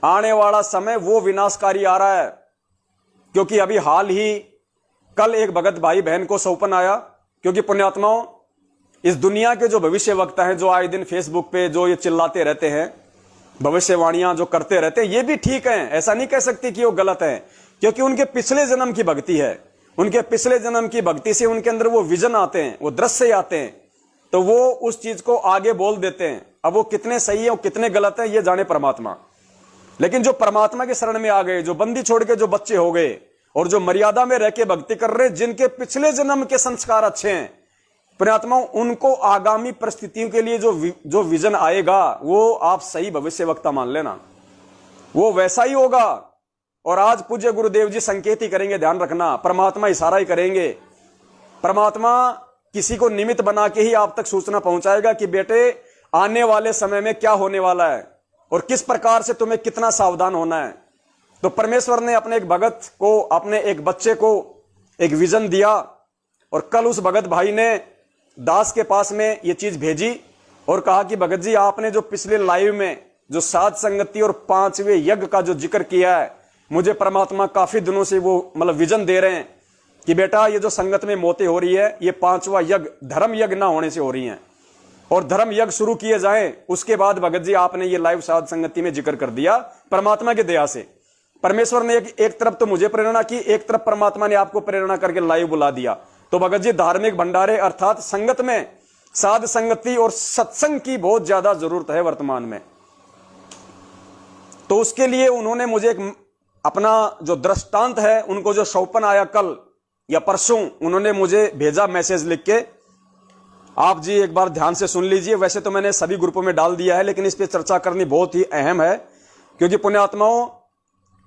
आने वाला समय वो विनाशकारी आ रहा है। क्योंकि अभी हाल ही कल एक भगत भाई बहन को सौंपन आया, क्योंकि पुण्यात्माओं, इस दुनिया के जो भविष्य वक्ता हैं, जो आए दिन फेसबुक पे जो ये चिल्लाते रहते हैं, भविष्यवाणियां जो करते रहते हैं, ये भी ठीक हैं, ऐसा नहीं कह सकती कि वो गलत है, क्योंकि उनके पिछले जन्म की भक्ति है। उनके पिछले जन्म की भक्ति से उनके अंदर वो विजन आते हैं, वो दृश्य आते हैं, तो वो उस चीज को आगे बोल देते हैं। अब वो कितने सही है और कितने गलत है ये जाने परमात्मा। लेकिन जो परमात्मा के शरण में आ गए, जो बंदी छोड़ के जो बच्चे हो गए और जो मर्यादा में रह के भक्ति कर रहे, जिनके पिछले जन्म के संस्कार अच्छे हैं, पुण्यात्माओं, उनको आगामी परिस्थितियों के लिए जो विजन आएगा, वो आप सही भविष्य वक्ता मान लेना, वो वैसा ही होगा। और आज पूज्य गुरुदेव जी संकेत ही करेंगे, ध्यान रखना, परमात्मा इशारा ही करेंगे। परमात्मा किसी को निमित्त बना के ही आप तक सूचना पहुंचाएगा कि बेटे आने वाले समय में क्या होने वाला है और किस प्रकार से तुम्हें कितना सावधान होना है। तो परमेश्वर ने अपने एक भगत को, अपने एक बच्चे को एक विजन दिया, और कल उस भगत भाई ने दास के पास में ये चीज भेजी और कहा कि भगत जी, आपने जो पिछले लाइव में जो साध संगति और 5वें यज्ञ का जो जिक्र किया है, मुझे परमात्मा काफी दिनों से वो मतलब विजन दे रहे हैं कि बेटा ये जो संगत में मौतें हो रही है, ये 5वां यज्ञ धर्म यज्ञ ना होने से हो रही हैं, और धर्म यज्ञ शुरू किए जाएं। उसके बाद भगत जी आपने ये लाइव साध संगति में जिक्र कर दिया परमात्मा की दया से। परमेश्वर ने एक तरफ तो मुझे प्रेरणा की, एक तरफ परमात्मा ने आपको प्रेरणा करके लाइव बुला दिया। तो भगत जी धार्मिक भंडारे अर्थात संगत में साध संगति और सत्संग की बहुत ज्यादा जरूरत है वर्तमान में। तो उसके लिए उन्होंने मुझे एक अपना जो दृष्टांत है, उनको जो सौंपन आया कल या परसों, उन्होंने मुझे भेजा मैसेज लिख के। आप जी एक बार ध्यान से सुन लीजिए। वैसे तो मैंने सभी ग्रुपों में डाल दिया है, लेकिन इस पर चर्चा करनी बहुत ही अहम है, क्योंकि पुण्यात्माओं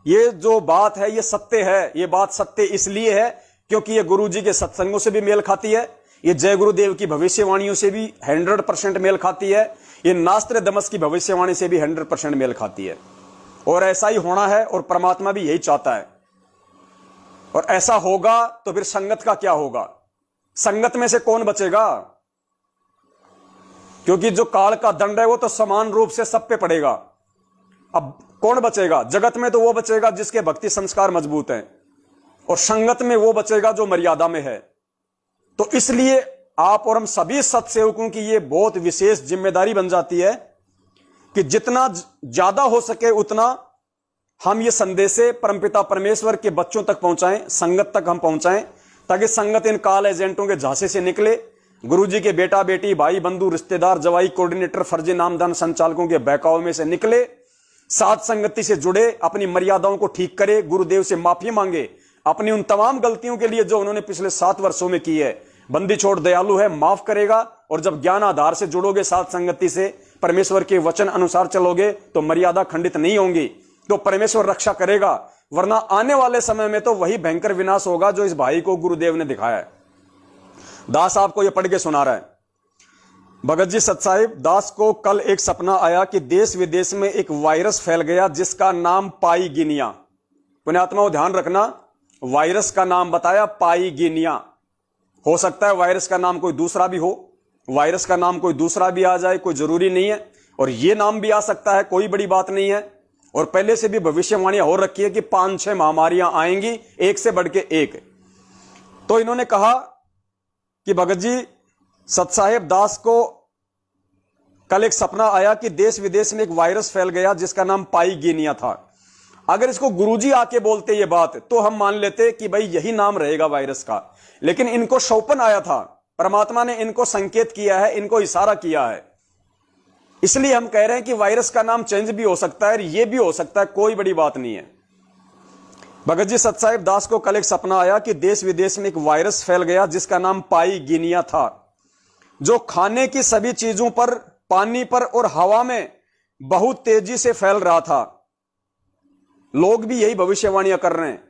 ये जो बात है ये सत्य है। ये बात सत्य इसलिए है क्योंकि ये गुरु जी के सत्संगों से भी मेल खाती है, ये जय गुरुदेव की भविष्यवाणियों से भी 100% मेल खाती है, ये नास्त्र दमस की भविष्यवाणी से भी 100% मेल खाती है। और ऐसा ही होना है, और परमात्मा भी यही चाहता है। और ऐसा होगा तो फिर संगत का क्या होगा? संगत में से कौन बचेगा? क्योंकि जो काल का दंड है वो तो समान रूप से सब पे पड़ेगा। अब कौन बचेगा? जगत में तो वो बचेगा जिसके भक्ति संस्कार मजबूत हैं, और संगत में वो बचेगा जो मर्यादा में है। तो इसलिए आप और हम सभी सत्सेवकों की ये बहुत विशेष जिम्मेदारी बन जाती है कि जितना ज्यादा हो सके उतना हम ये संदेशे परमपिता परमेश्वर के बच्चों तक पहुंचाएं, संगत तक हम पहुंचाएं, ताकि संगत इन काल एजेंटों के झांसे से निकले, गुरुजी के बेटा बेटी भाई बंधु रिश्तेदार जवाई कोऑर्डिनेटर फर्जी नामदान संचालकों के बहकाव में से निकले, साथ संगति से जुड़े, अपनी मर्यादाओं को ठीक करे, गुरुदेव से माफी मांगे अपनी उन तमाम गलतियों के लिए जो उन्होंने पिछले 7 वर्षों में की है। बंदी छोड़ दयालु है, माफ करेगा। और जब ज्ञान आधार से जुड़ोगे, साथ संगति से परमेश्वर के वचन अनुसार चलोगे, तो मर्यादा खंडित नहीं होंगी, तो परमेश्वर रक्षा करेगा। वरना आने वाले समय में तो वही भयंकर विनाश होगा जो इस भाई को गुरुदेव ने दिखाया है। दास आपको यह पढ़ के सुना रहा है। भगत जी सतसाहिब, दास को कल एक सपना आया कि देश विदेश में एक वायरस फैल गया जिसका नाम पाईगिनिया। पुण्यात्माओं ध्यान रखना, वायरस का नाम बताया पाईगिनिया। हो सकता है वायरस का नाम कोई दूसरा भी हो, वायरस का नाम कोई दूसरा भी आ जाए, कोई जरूरी नहीं है। और यह नाम भी आ सकता है, कोई बड़ी बात नहीं है। और पहले से भी भविष्यवाणियां हो रखी है कि 5-6 महामारियां आएंगी, एक से बढ़ के एक। तो इन्होंने कहा कि भगत जी सतसाहिब, दास को कल एक सपना आया कि देश विदेश में एक वायरस फैल गया जिसका नाम पाईगिनिया था। अगर इसको गुरुजी आके बोलते ये बात, तो हम मान लेते कि भाई यही नाम रहेगा वायरस का। लेकिन इनको सौंपन आया था, परमात्मा ने इनको संकेत किया है, इनको इशारा किया है, इसलिए हम कह रहे हैं कि वायरस का नाम चेंज भी हो सकता है, ये भी हो सकता है, कोई बड़ी बात नहीं है। भगत जी सतसाहिब, दास को कल एक सपना आया कि देश विदेश में एक वायरस फैल गया जिसका नाम पाईगिनिया था, जो खाने की सभी चीजों पर, पानी पर और हवा में बहुत तेजी से फैल रहा था। लोग भी यही भविष्यवाणियां कर रहे हैं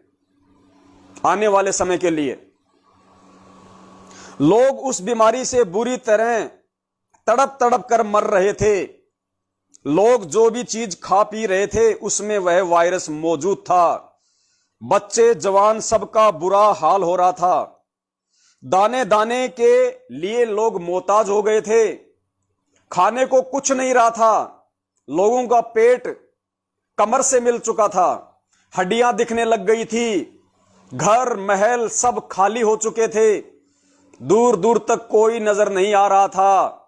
आने वाले समय के लिए। लोग उस बीमारी से बुरी तरह तड़प तड़प कर मर रहे थे। लोग जो भी चीज खा पी रहे थे उसमें वह वायरस मौजूद था। बच्चे जवान सबका बुरा हाल हो रहा था। दाने दाने के लिए लोग मोहताज हो गए थे। खाने को कुछ नहीं रहा था। लोगों का पेट कमर से मिल चुका था, हड्डियां दिखने लग गई थी, घर महल सब खाली हो चुके थे, दूर दूर तक कोई नजर नहीं आ रहा था।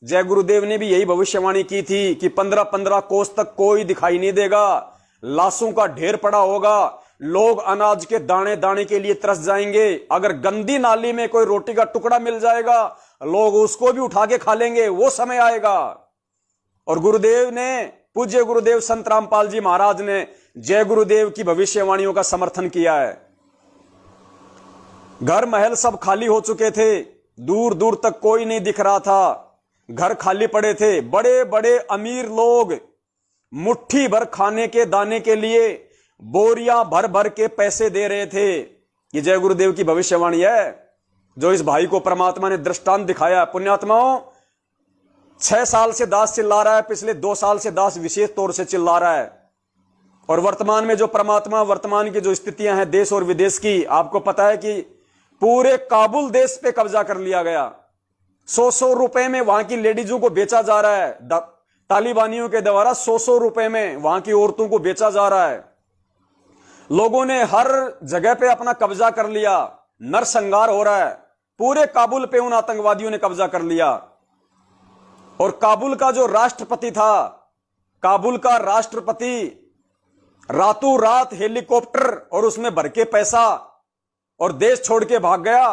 जय गुरुदेव ने भी यही भविष्यवाणी की थी कि 15-15 कोस तक कोई दिखाई नहीं देगा, लाशों का ढेर पड़ा होगा, लोग अनाज के दाने दाने के लिए तरस जाएंगे। अगर गंदी नाली में कोई रोटी का टुकड़ा मिल जाएगा, लोग उसको भी उठा के खा लेंगे, वो समय आएगा। और गुरुदेव ने, पूज्य गुरुदेव संत रामपाल जी महाराज ने जय गुरुदेव की भविष्यवाणियों का समर्थन किया है। घर महल सब खाली हो चुके थे, दूर दूर तक कोई नहीं दिख रहा था, घर खाली पड़े थे। बड़े बड़े अमीर लोग मुट्ठी भर खाने के दाने के लिए बोरियां भर भर के पैसे दे रहे थे। ये जय गुरुदेव की भविष्यवाणी है, जो इस भाई को परमात्मा ने दृष्टांत दिखाया। पुण्यात्माओं, 6 साल से दास चिल्ला रहा है, पिछले 2 साल से दास विशेष तौर से चिल्ला रहा है। और वर्तमान में जो परमात्मा, वर्तमान की जो स्थितियां हैं देश और विदेश की, आपको पता है कि पूरे काबुल देश पे कब्जा कर लिया गया। 100-100 रुपए में वहां की लेडीजों को बेचा जा रहा है, तालिबानियों के द्वारा 100-100 रुपए में वहां की औरतों को बेचा जा रहा है। लोगों ने हर जगह पे अपना कब्जा कर लिया, नरसंहार हो रहा है। पूरे काबुल पे उन आतंकवादियों ने कब्जा कर लिया। और काबुल का जो राष्ट्रपति था, काबुल का राष्ट्रपति रातों रात हेलीकॉप्टर और उसमें भर के पैसा और देश छोड़ के भाग गया।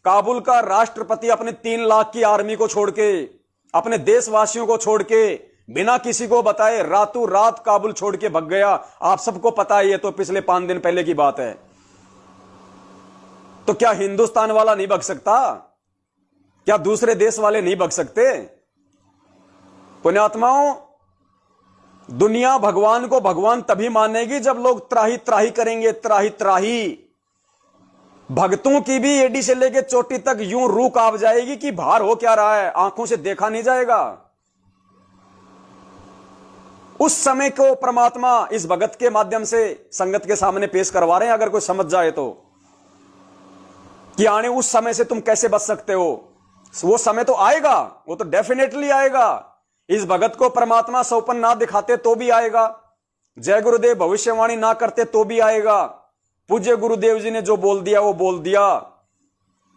काबुल का राष्ट्रपति अपने 3 लाख की आर्मी को छोड़ के, अपने देशवासियों को छोड़ के, बिना किसी को बताए रातों रात काबुल छोड़ के भाग गया। आप सबको पता है, ये तो पिछले 5 दिन पहले की बात है। तो क्या हिंदुस्तान वाला नहीं भाग सकता? क्या दूसरे देश वाले नहीं भाग सकते? पुण्यात्माओं, दुनिया भगवान को भगवान तभी मानेगी जब लोग त्राही त्राही करेंगे, त्राही त्राही। भक्तों की भी एडी से लेके चोटी तक यूं रूह कांप जाएगी कि बाहर हो क्या रहा है, आंखों से देखा नहीं जाएगा। उस समय को परमात्मा इस भगत के माध्यम से संगत के सामने पेश करवा रहे हैं। अगर कोई समझ जाए तो कि आने उस समय से तुम कैसे बच सकते हो। वो समय तो आएगा, वो तो डेफिनेटली आएगा। इस भगत को परमात्मा सौपन ना दिखाते तो भी आएगा, जय गुरुदेव भविष्यवाणी ना करते तो भी आएगा। पूज्य गुरुदेव जी ने जो बोल दिया वो बोल दिया।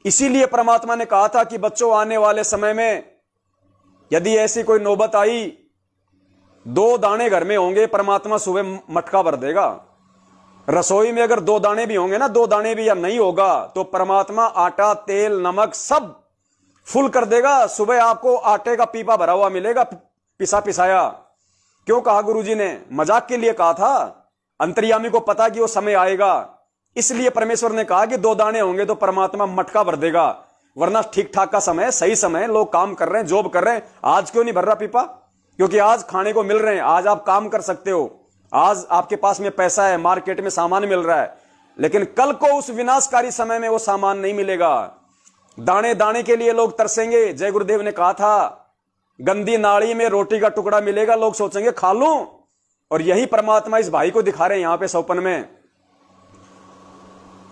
इसीलिए परमात्मा ने कहा था कि बच्चों, आने वाले समय में यदि ऐसी कोई नौबत आई, 2 दाने घर में होंगे, परमात्मा सुबह मटका भर देगा। रसोई में अगर 2 दाने भी होंगे ना, 2 दाने भी या नहीं होगा, तो परमात्मा आटा, तेल, नमक सब फुल कर देगा। सुबह आपको आटे का पीपा भरा हुआ मिलेगा, पिसा पिसाया। क्यों कहा गुरुजी ने? मजाक के लिए कहा था। अंतर्यामी को पता कि वो समय आएगा, इसलिए परमेश्वर ने कहा कि 2 दाने होंगे तो परमात्मा मटका भर देगा। वरना ठीक ठाक का समय, सही समय, लोग काम कर रहे हैं, जॉब कर रहे हैं। आज क्यों नहीं भर रहा पीपा? क्योंकि आज खाने को मिल रहे हैं, आज आप काम कर सकते हो, आज आपके पास में पैसा है, मार्केट में सामान मिल रहा है। लेकिन कल को उस विनाशकारी समय में वो सामान नहीं मिलेगा। दाने दाने के लिए लोग तरसेंगे। जय गुरुदेव ने कहा था, गंदी नाली में रोटी का टुकड़ा मिलेगा, लोग सोचेंगे खा लूं। और यही परमात्मा इस भाई को दिखा रहे हैं यहां पे सौपन में।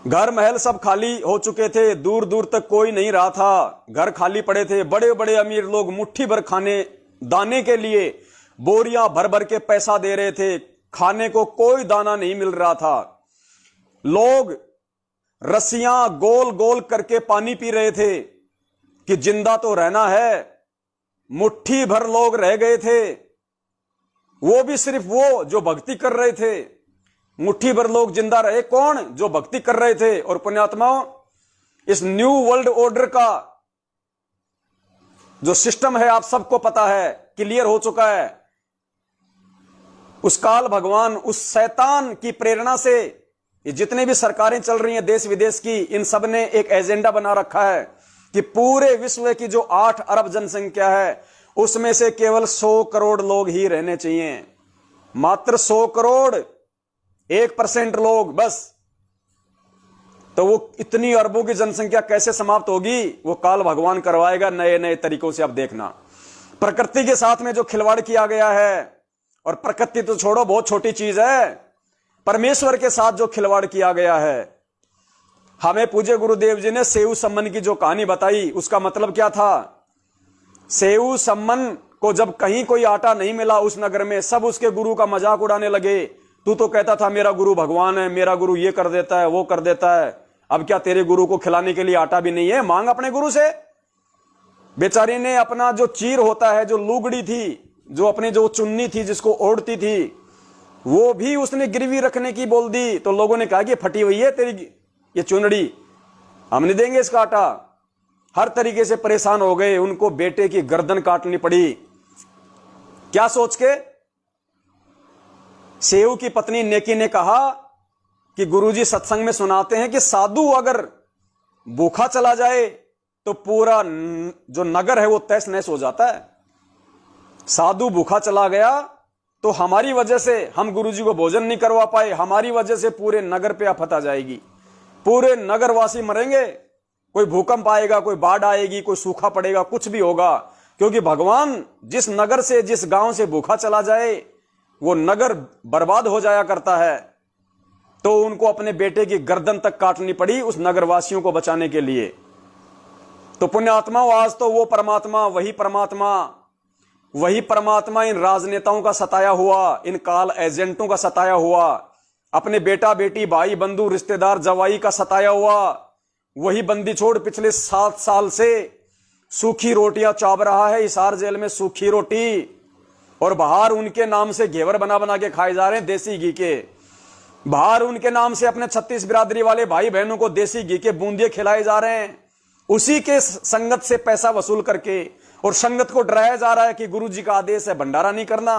घर महल सब खाली हो चुके थे, दूर दूर तक कोई नहीं रहा था, घर खाली पड़े थे। बड़े बड़े अमीर लोग मुट्ठी भर खाने दाने के लिए बोरियां भर भर के पैसा दे रहे थे, खाने को कोई दाना नहीं मिल रहा था। लोग रस्सियां गोल गोल करके पानी पी रहे थे कि जिंदा तो रहना है। मुट्ठी भर लोग रह गए थे, वो भी सिर्फ वो जो भक्ति कर रहे थे। मुट्ठी भर लोग जिंदा रहे, कौन? जो भक्ति कर रहे थे। और पुण्यात्माओं, इस न्यू वर्ल्ड ऑर्डर का जो सिस्टम है आप सबको पता है, क्लियर हो चुका है। उस काल भगवान, उस शैतान की प्रेरणा से ये जितने भी सरकारें चल रही हैं देश विदेश की, इन सब ने एक एजेंडा बना रखा है कि पूरे विश्व की जो 8 अरब जनसंख्या है उसमें से केवल 100 करोड़ लोग ही रहने चाहिए। मात्र 100 करोड़, 1% लोग बस। तो वो इतनी अरबों की जनसंख्या कैसे समाप्त होगी? वो काल भगवान करवाएगा नए नए तरीकों से। अब देखना, प्रकृति के साथ में जो खिलवाड़ किया गया है, और प्रकृति तो छोड़ो, बहुत छोटी चीज है, परमेश्वर के साथ जो खिलवाड़ किया गया है। हमें पूज्य गुरुदेव जी ने सेऊ सम्मन की जो कहानी बताई, उसका मतलब क्या था? सेऊ सम्मन को जब कहीं कोई आटा नहीं मिला उस नगर में, सब उसके गुरु का मजाक उड़ाने लगे। तू तो कहता था मेरा गुरु भगवान है, मेरा गुरु ये कर देता है, वो कर देता है। अब क्या तेरे गुरु को खिलाने के लिए आटा भी नहीं है? मांग अपने गुरु से। बेचारी ने अपना जो चीर होता है, जो लुगड़ी थी, जो अपनी जो चुन्नी थी जिसको ओढ़ती थी, वो भी उसने गिरवी रखने की बोल दी। तो लोगों ने कहा कि फटी हुई है तेरी ये चुनड़ी, हम नहीं देंगे इसका आटा। हर तरीके से परेशान हो गए, उनको बेटे की गर्दन काटनी पड़ी। क्या सोच के? सेऊ की पत्नी नेकी ने कहा कि गुरुजी सत्संग में सुनाते हैं कि साधु अगर भूखा चला जाए तो पूरा जो नगर है वो तहस नहस हो जाता है। साधु भूखा चला गया तो हमारी वजह से हम गुरुजी को भोजन नहीं करवा पाए, हमारी वजह से पूरे नगर पे आफत आ जाएगी, पूरे नगरवासी मरेंगे। कोई भूकंप आएगा, कोई बाढ़ आएगी, कोई सूखा पड़ेगा, कुछ भी होगा। क्योंकि भगवान जिस नगर से, जिस गांव से भूखा चला जाए वो नगर बर्बाद हो जाया करता है। तो उनको अपने बेटे की गर्दन तक काटनी पड़ी उस नगरवासियों को बचाने के लिए। तो पुण्यात्मा, आज तो वो परमात्मा, वही परमात्मा इन राजनेताओं का सताया हुआ, इन काल एजेंटों का सताया हुआ, अपने बेटा बेटी भाई बंधु रिश्तेदार जवाई का सताया हुआ वही बंदी छोड़ पिछले 7 साल से सूखी रोटियां चाप रहा है हिसार जेल में, सूखी रोटी। और बाहर उनके नाम से घेवर बना बना के खाए जा रहे हैं देसी घी के। बाहर उनके नाम से अपने 36 बिरादरी वाले भाई बहनों को देसी घी के बूंदिए खिलाए जा रहे हैं, उसी के संगत से पैसा वसूल करके। और संगत को डराया जा रहा है कि गुरुजी का आदेश है भंडारा नहीं करना,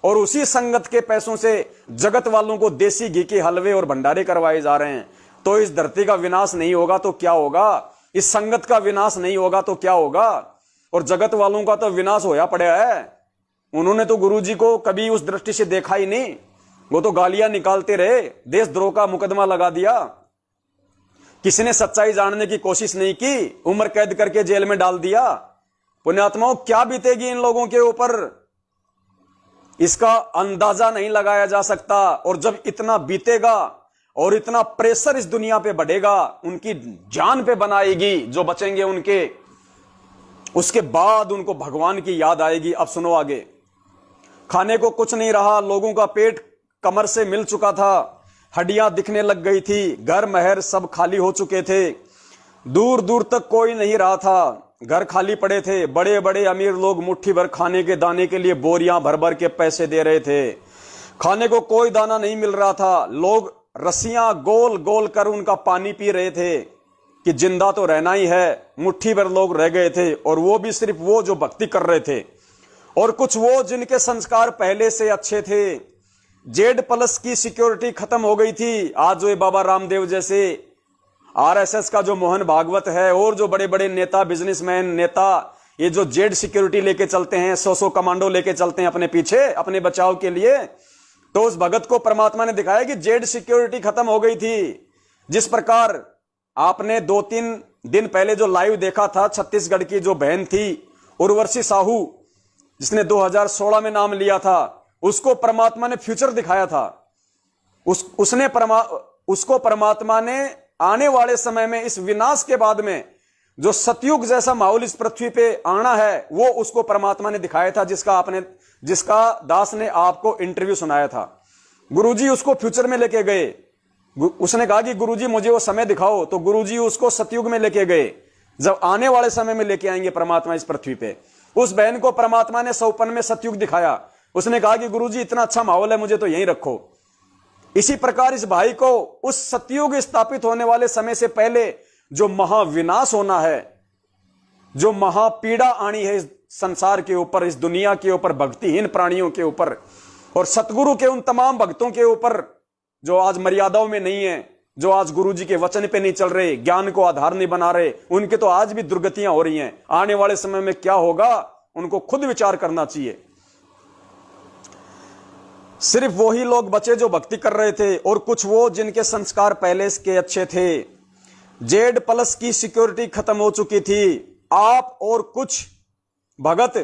और उसी संगत के पैसों से जगत वालों को देसी घी के हलवे और भंडारे करवाए जा रहे हैं। तो इस धरती का विनाश नहीं होगा तो क्या होगा? इस संगत का विनाश नहीं होगा तो क्या होगा? और जगत वालों का तो विनाश होया पड़ा है। उन्होंने तो गुरुजी को कभी उस दृष्टि से देखा ही नहीं, वो तो गालियां निकालते रहे, देशद्रोह का मुकदमा लगा दिया, किसी ने सच्चाई जानने की कोशिश नहीं की, उम्र कैद करके जेल में डाल दिया। पुण्यात्माओं, क्या बीतेगी इन लोगों के ऊपर, इसका अंदाजा नहीं लगाया जा सकता। और जब इतना बीतेगा और इतना प्रेशर इस दुनिया पे बढ़ेगा, उनकी जान पे बनाएगी जो बचेंगे उनके, उसके बाद उनको भगवान की याद आएगी। अब सुनो आगे। खाने को कुछ नहीं रहा, लोगों का पेट कमर से मिल चुका था, हड्डियां दिखने लग गई थी, घर महर सब खाली हो चुके थे, दूर दूर तक कोई नहीं रहा था, घर खाली पड़े थे। बड़े बड़े अमीर लोग मुट्ठी भर खाने के दाने के लिए बोरियां भर भर के पैसे दे रहे थे, खाने को कोई दाना नहीं मिल रहा था। लोग रस्सियां गोल गोल कर उनका पानी पी रहे थे कि जिंदा तो रहना ही है। मुट्ठी भर लोग रह गए थे, और वो भी सिर्फ वो जो भक्ति कर रहे थे, और कुछ वो जिनके संस्कार पहले से अच्छे थे। Z+ की सिक्योरिटी खत्म हो गई थी। आज जो ये बाबा रामदेव जैसे RSS का जो मोहन भागवत है, और जो बड़े बड़े नेता, बिजनेसमैन नेता, ये जो Z सिक्योरिटी लेके चलते हैं, 100 कमांडो लेके चलते हैं अपने पीछे, अपने बचाव के लिए, तो उस भगत को परमात्मा ने दिखाया कि Z सिक्योरिटी खत्म हो गई थी। जिस प्रकार आपने 2-3 दिन पहले जो लाइव देखा था, छत्तीसगढ़ की जो बहन थी उर्वशी साहू, जिसने 2016 में नाम लिया था, उसको परमात्मा ने फ्यूचर दिखाया था। उसको परमात्मा ने आने वाले समय में, इस विनाश के बाद में जो सतयुग जैसा माहौल इस पृथ्वी पे आना है, वो उसको परमात्मा ने दिखाया था, जिसका दास ने आपको इंटरव्यू सुनाया था। गुरुजी उसको फ्यूचर में लेके गए। उसने कहा कि गुरुजी मुझे वो समय दिखाओ, तो गुरुजी उसको सतयुग में लेके गए, जब आने वाले समय में लेके आएंगे परमात्मा इस पृथ्वी पे। उस बहन को परमात्मा ने 100 में सतयुग दिखाया। उसने कहा कि गुरुजी इतना अच्छा माहौल है, मुझे तो यहीं रखो। इसी प्रकार इस भाई को उस सतयुग स्थापित होने वाले समय से पहले जो महाविनाश होना है, जो महापीड़ा आनी है इस संसार के ऊपर, इस दुनिया के ऊपर, भक्तिहीन प्राणियों के ऊपर, और सतगुरु के उन तमाम भक्तों के ऊपर जो आज मर्यादाओं में नहीं है, जो आज गुरुजी के वचन पे नहीं चल रहे, ज्ञान को आधार नहीं बना रहे, उनके तो आज भी दुर्गतियां हो रही हैं। आने वाले समय में क्या होगा, उनको खुद विचार करना चाहिए। सिर्फ वही लोग बचे जो भक्ति कर रहे थे, और कुछ वो जिनके संस्कार पहले के अच्छे थे। Z+ की सिक्योरिटी खत्म हो चुकी थी। आप और कुछ भगत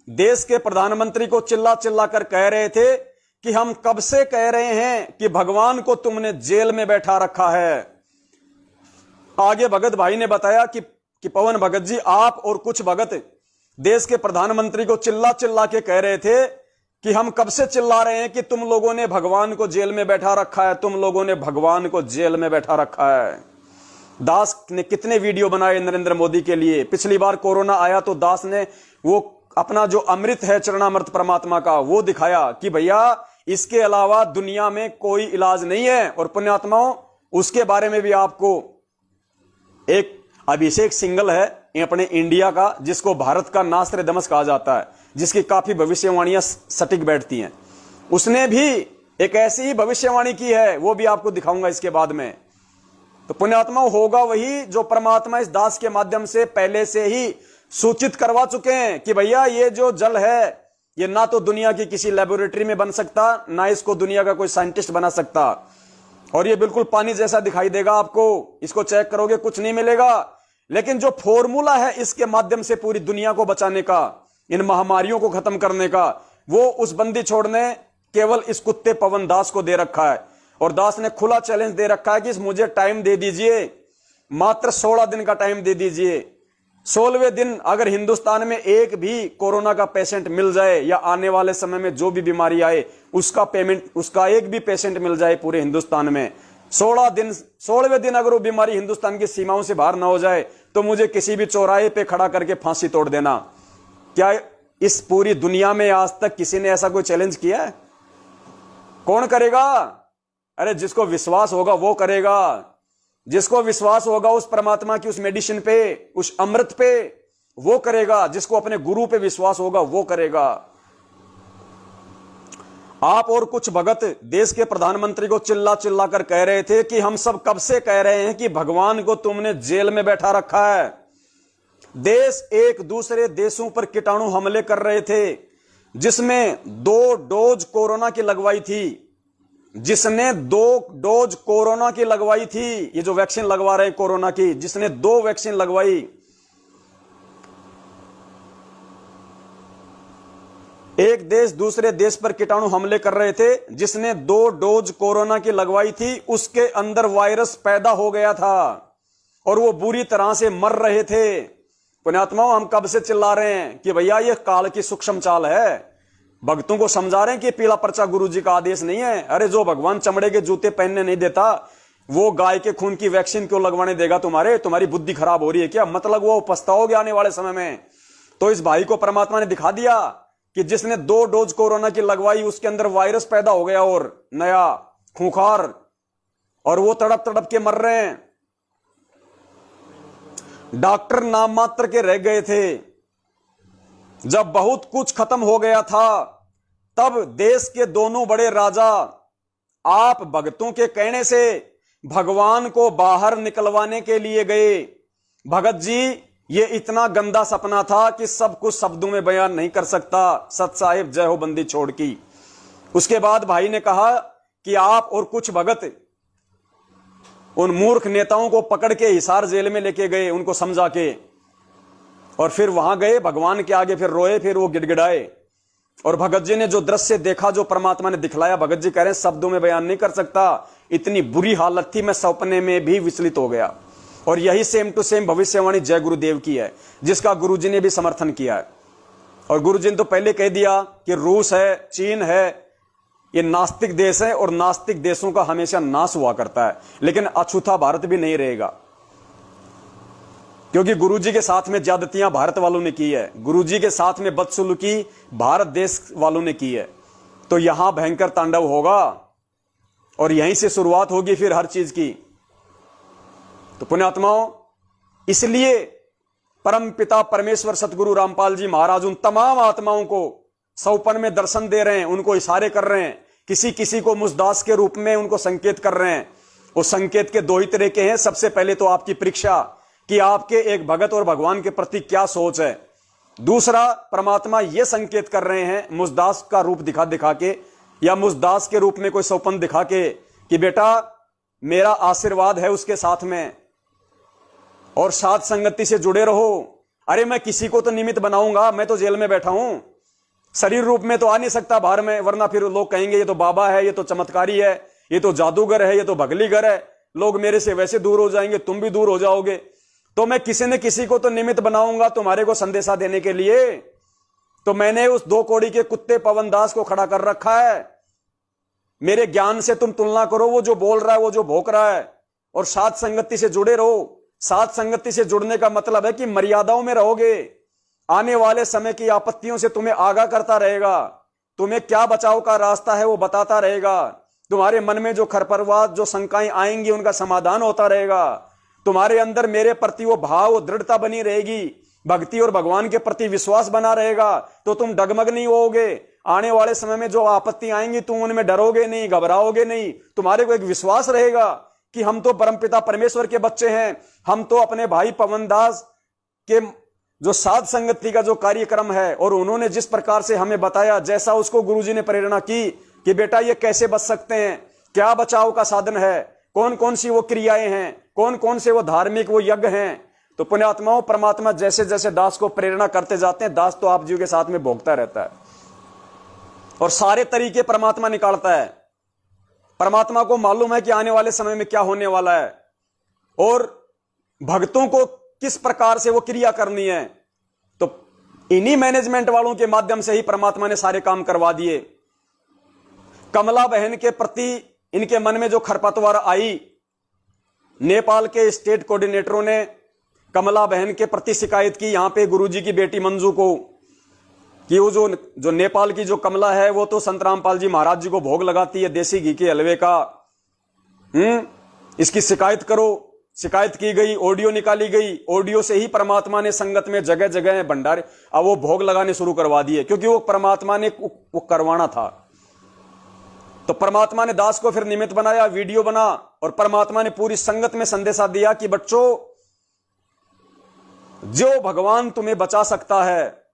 देश के प्रधानमंत्री को चिल्ला चिल्ला कर कह रहे थे कि हम कब से कह रहे हैं कि भगवान को तुमने जेल में बैठा रखा है। आगे भगत भाई ने बताया कि पवन भगत जी, आप और कुछ भगत देश के प्रधानमंत्री को चिल्ला चिल्ला के कह रहे थे कि हम कब से चिल्ला रहे हैं कि तुम लोगों ने भगवान को जेल में बैठा रखा है, तुम लोगों ने भगवान को जेल में बैठा रखा है। दास ने कितने वीडियो बनाए नरेंद्र मोदी के लिए। पिछली बार कोरोना आया तो दास ने वो अपना जो अमृत है, चरणामृत परमात्मा का, वो दिखाया कि भैया इसके अलावा दुनिया में कोई इलाज नहीं है। और पुण्यात्माओं, उसके बारे में भी आपको एक अभिषेक सिंघल है ये अपने इंडिया का, जिसको भारत का नास्ट्रेडमस कहा जाता है, जिसकी काफी भविष्यवाणियां सटीक बैठती हैं, उसने भी एक ऐसी ही भविष्यवाणी की है, वो भी आपको दिखाऊंगा इसके बाद में। तो पुण्यात्मा होगा वही जो परमात्मा इस दास के माध्यम से पहले से ही सूचित करवा चुके हैं कि भैया ये जो जल है ये ना तो दुनिया की किसी लेबोरेटरी में बन सकता, ना इसको दुनिया का कोई साइंटिस्ट बना सकता, और ये बिल्कुल पानी जैसा दिखाई देगा आपको। इसको चेक करोगे कुछ नहीं मिलेगा, लेकिन जो फॉर्मूला है इसके माध्यम से पूरी दुनिया को बचाने का, इन महामारियों को खत्म करने का, वो उस बंदी छोड़ ने केवल इस कुत्ते पवन दास को दे रखा है। और दास ने खुला चैलेंज दे रखा है कि मुझे टाइम दे दीजिए, मात्र 16 दिन का टाइम दे दीजिए। 16वें दिन अगर हिंदुस्तान में एक भी कोरोना का पेशेंट मिल जाए, या आने वाले समय में जो भी बीमारी आए उसका पेमेंट, उसका एक भी पेशेंट मिल जाए पूरे हिंदुस्तान में, 16 दिन, 16वें दिन अगर वो बीमारी हिंदुस्तान की सीमाओं से बाहर ना हो जाए तो मुझे किसी भी चौराहे पे खड़ा करके फांसी तोड़ देना। क्या इस पूरी दुनिया में आज तक किसी ने ऐसा कोई चैलेंज किया है? कौन करेगा? अरे जिसको विश्वास होगा वो करेगा, जिसको विश्वास होगा उस परमात्मा की उस मेडिसिन पे, उस अमृत पे, वो करेगा। जिसको अपने गुरु पे विश्वास होगा वो करेगा। आप और कुछ भगत देश के प्रधानमंत्री को चिल्ला चिल्ला कर कह रहे थे कि हम सब कब से कह रहे हैं कि भगवान को तुमने जेल में बैठा रखा है। देश एक दूसरे देशों पर कीटाणु हमले कर रहे थे, जिसमें 2 डोज कोरोना की लगवाई थी, जिसने 2 डोज कोरोना की लगवाई थी, ये जो वैक्सीन लगवा रहे हैं कोरोना की, जिसने 2 वैक्सीन लगवाई, एक देश दूसरे देश पर कीटाणु हमले कर रहे थे, जिसने 2 डोज कोरोना की लगवाई थी, उसके अंदर वायरस पैदा हो गया था और वो बुरी तरह से मर रहे थे। पुण्यात्माओं, हम कब से चिल्ला रहे हैं कि भैया ये काल की सूक्ष्म चाल है। भक्तों को समझा रहे हैं कि पीला पर्चा गुरु जी का आदेश नहीं है। अरे जो भगवान चमड़े के जूते पहनने नहीं देता, वो गाय के खून की वैक्सीन क्यों लगवाने देगा तुम्हारी बुद्धि खराब हो रही है क्या? मतलब वो पछताओगे आने वाले समय में। तो इस भाई को परमात्मा ने दिखा दिया कि जिसने 2 डोज कोरोना की लगवाई, उसके अंदर वायरस पैदा हो गया और नया खूंखार, और वो तड़प तड़प के मर रहे हैं। डॉक्टर नाम मात्र के रह गए थे। जब बहुत कुछ खत्म हो गया था, तब देश के दोनों बड़े राजा आप भगतों के कहने से भगवान को बाहर निकलवाने के लिए गए। भगत जी, ये इतना गंदा सपना था कि सब कुछ शब्दों में बयान नहीं कर सकता। सत साहिब जय हो बंदी छोड़ की। उसके बाद भाई ने कहा कि आप और कुछ भगत उन मूर्ख नेताओं को पकड़ के हिसार जेल में लेके गए, उनको समझा के, और फिर वहां गए भगवान के आगे, फिर रोए, फिर वो गिड़गिड़ाए। और भगत जी ने जो दृश्य देखा, जो परमात्मा ने दिखलाया, भगत जी कह रहे हैं शब्दों में बयान नहीं कर सकता। इतनी बुरी हालत थी, मैं सपने में भी विचलित हो गया। और यही सेम टू सेम भविष्यवाणी जय गुरुदेव की है, जिसका गुरुजी ने भी समर्थन किया है। और गुरुजी ने तो पहले कह दिया कि रूस है, चीन है, ये नास्तिक देश है और नास्तिक देशों का हमेशा नाश हुआ करता है, लेकिन अछूता भारत भी नहीं रहेगा। क्योंकि गुरुजी के साथ में ज्यादतियां भारत वालों ने की है, गुरुजी के साथ में बदसलूकी भारत देश वालों ने की है। तो यहां भयंकर तांडव होगा और यहीं से शुरुआत होगी फिर हर चीज की। तो पुण्यात्माओं, इसलिए परम पिता परमेश्वर सतगुरु रामपाल जी महाराज उन तमाम आत्माओं को सौपन में दर्शन दे रहे हैं, उनको इशारे कर रहे हैं, किसी किसी को मुसदास के रूप में उनको संकेत कर रहे हैं। उस संकेत के 2 ही तरह के हैं। सबसे पहले तो आपकी परीक्षा कि आपके एक भगत और भगवान के प्रति क्या सोच है। दूसरा, परमात्मा यह संकेत कर रहे हैं मुसदास का रूप दिखा दिखा के, या मुसदास के रूप में कोई सौपन दिखा के, कि बेटा मेरा आशीर्वाद है उसके साथ में और साथ संगति से जुड़े रहो। अरे मैं किसी को तो निमित्त बनाऊंगा, मैं तो जेल में बैठा हूं, शरीर रूप में तो आ नहीं सकता बाहर में, वरना फिर लोग कहेंगे ये तो बाबा है, ये तो चमत्कारी है, ये तो जादूगर है, ये तो भगलीगर है, लोग मेरे से वैसे दूर हो जाएंगे, तुम भी दूर हो जाओगे। तो मैं किसी न किसी को तो निमित्त बनाऊंगा तुम्हारे को संदेशा देने के लिए। तो मैंने उस 2 कौड़ी के कुत्ते पवन दास को खड़ा कर रखा है। मेरे ज्ञान से तुम तुलना करो, वो जो बोल रहा है, वो जो भोंक रहा है, और साथ संगति से जुड़े रहो। साथ संगति से जुड़ने का मतलब है कि मर्यादाओं में रहोगे। आने वाले समय की आपत्तियों से तुम्हें आगाह करता रहेगा, तुम्हें क्या बचाव का रास्ता है वो बताता रहेगा। तुम्हारे मन में जो खरपरवाह, जो शंकाएं आएंगी, उनका समाधान होता रहेगा। तुम्हारे अंदर मेरे प्रति वो भाव, दृढ़ता बनी रहेगी, भक्ति और भगवान के प्रति विश्वास बना रहेगा, तो तुम डगमग नहीं होगे। आने वाले समय में जो आपत्ति आएंगी तुम उनमें डरोगे नहीं, घबराओगे नहीं। तुम्हारे को एक विश्वास रहेगा कि हम तो परमपिता परमेश्वर के बच्चे हैं। हम तो अपने भाई पवन दास के जो साध संगति का जो कार्यक्रम है, और उन्होंने जिस प्रकार से हमें बताया, जैसा उसको गुरुजी ने प्रेरणा की कि बेटा ये कैसे बच सकते हैं, क्या बचाव का साधन है, कौन कौन सी वो क्रियाएं हैं, कौन कौन से वो धार्मिक वो यज्ञ हैं। तो पुण्यात्माओं, परमात्मा जैसे जैसे दास को प्रेरणा करते जाते हैं, दास तो आप जी के साथ में भोगता रहता है और सारे तरीके परमात्मा निकालता है। परमात्मा को मालूम है कि आने वाले समय में क्या होने वाला है और भक्तों को किस प्रकार से वो क्रिया करनी है। तो इन्हीं मैनेजमेंट वालों के माध्यम से ही परमात्मा ने सारे काम करवा दिए। कमला बहन के प्रति इनके मन में जो खरपतवार आई, नेपाल के स्टेट कोऑर्डिनेटरों ने कमला बहन के प्रति शिकायत की यहां पे गुरुजी की बेटी मंजू को, कि वो जो नेपाल की जो कमला है वो तो संत रामपाल जी महाराज जी को भोग लगाती है देसी घी के हलवे का। इसकी शिकायत करो। शिकायत की गई, ऑडियो निकाली गई। ऑडियो से ही परमात्मा ने संगत में जगह जगह भंडारे अब वो भोग लगाने शुरू करवा दिए, क्योंकि वो परमात्मा ने वो करवाना था। तो परमात्मा ने दास को फिर निमित्त बनाया, वीडियो बना, और परमात्मा ने पूरी संगत में संदेशा दिया कि बच्चों, जो भगवान तुम्हें बचा सकता है,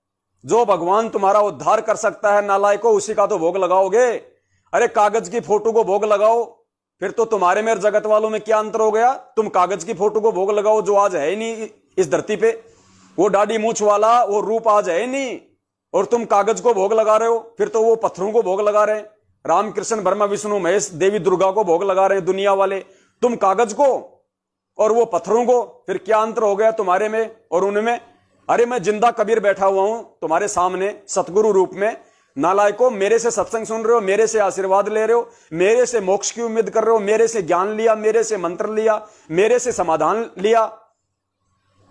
जो भगवान तुम्हारा उद्धार कर सकता है, नालायकों, उसी का तो भोग लगाओगे। अरे कागज की फोटो को भोग लगाओ, फिर तो तुम्हारे मेरे जगत वालों में क्या अंतर हो गया। तुम कागज की फोटो को भोग लगाओ जो आज है ही नहीं इस धरती पे, वो दाढ़ी मूछ वाला वो रूप आज है ही नहीं, और तुम कागज को भोग लगा रहे हो। फिर तो वो पत्थरों को भोग लगा रहे हैं, रामकृष्ण ब्रह्मा विष्णु महेश देवी दुर्गा को भोग लगा रहे हैं दुनिया वाले, तुम कागज को और वो पत्थरों को। फिर क्या अंतर हो गया तुम्हारे में और उनमें। अरे मैं जिंदा कबीर बैठा हुआ हूं तुम्हारे सामने सतगुरु रूप में। नालायकों, मेरे से सत्संग सुन रहे हो, मेरे से आशीर्वाद ले रहे हो, मेरे से मोक्ष की उम्मीद कर रहे हो, मेरे से ज्ञान लिया, मेरे से मंत्र लिया, मेरे से समाधान लिया,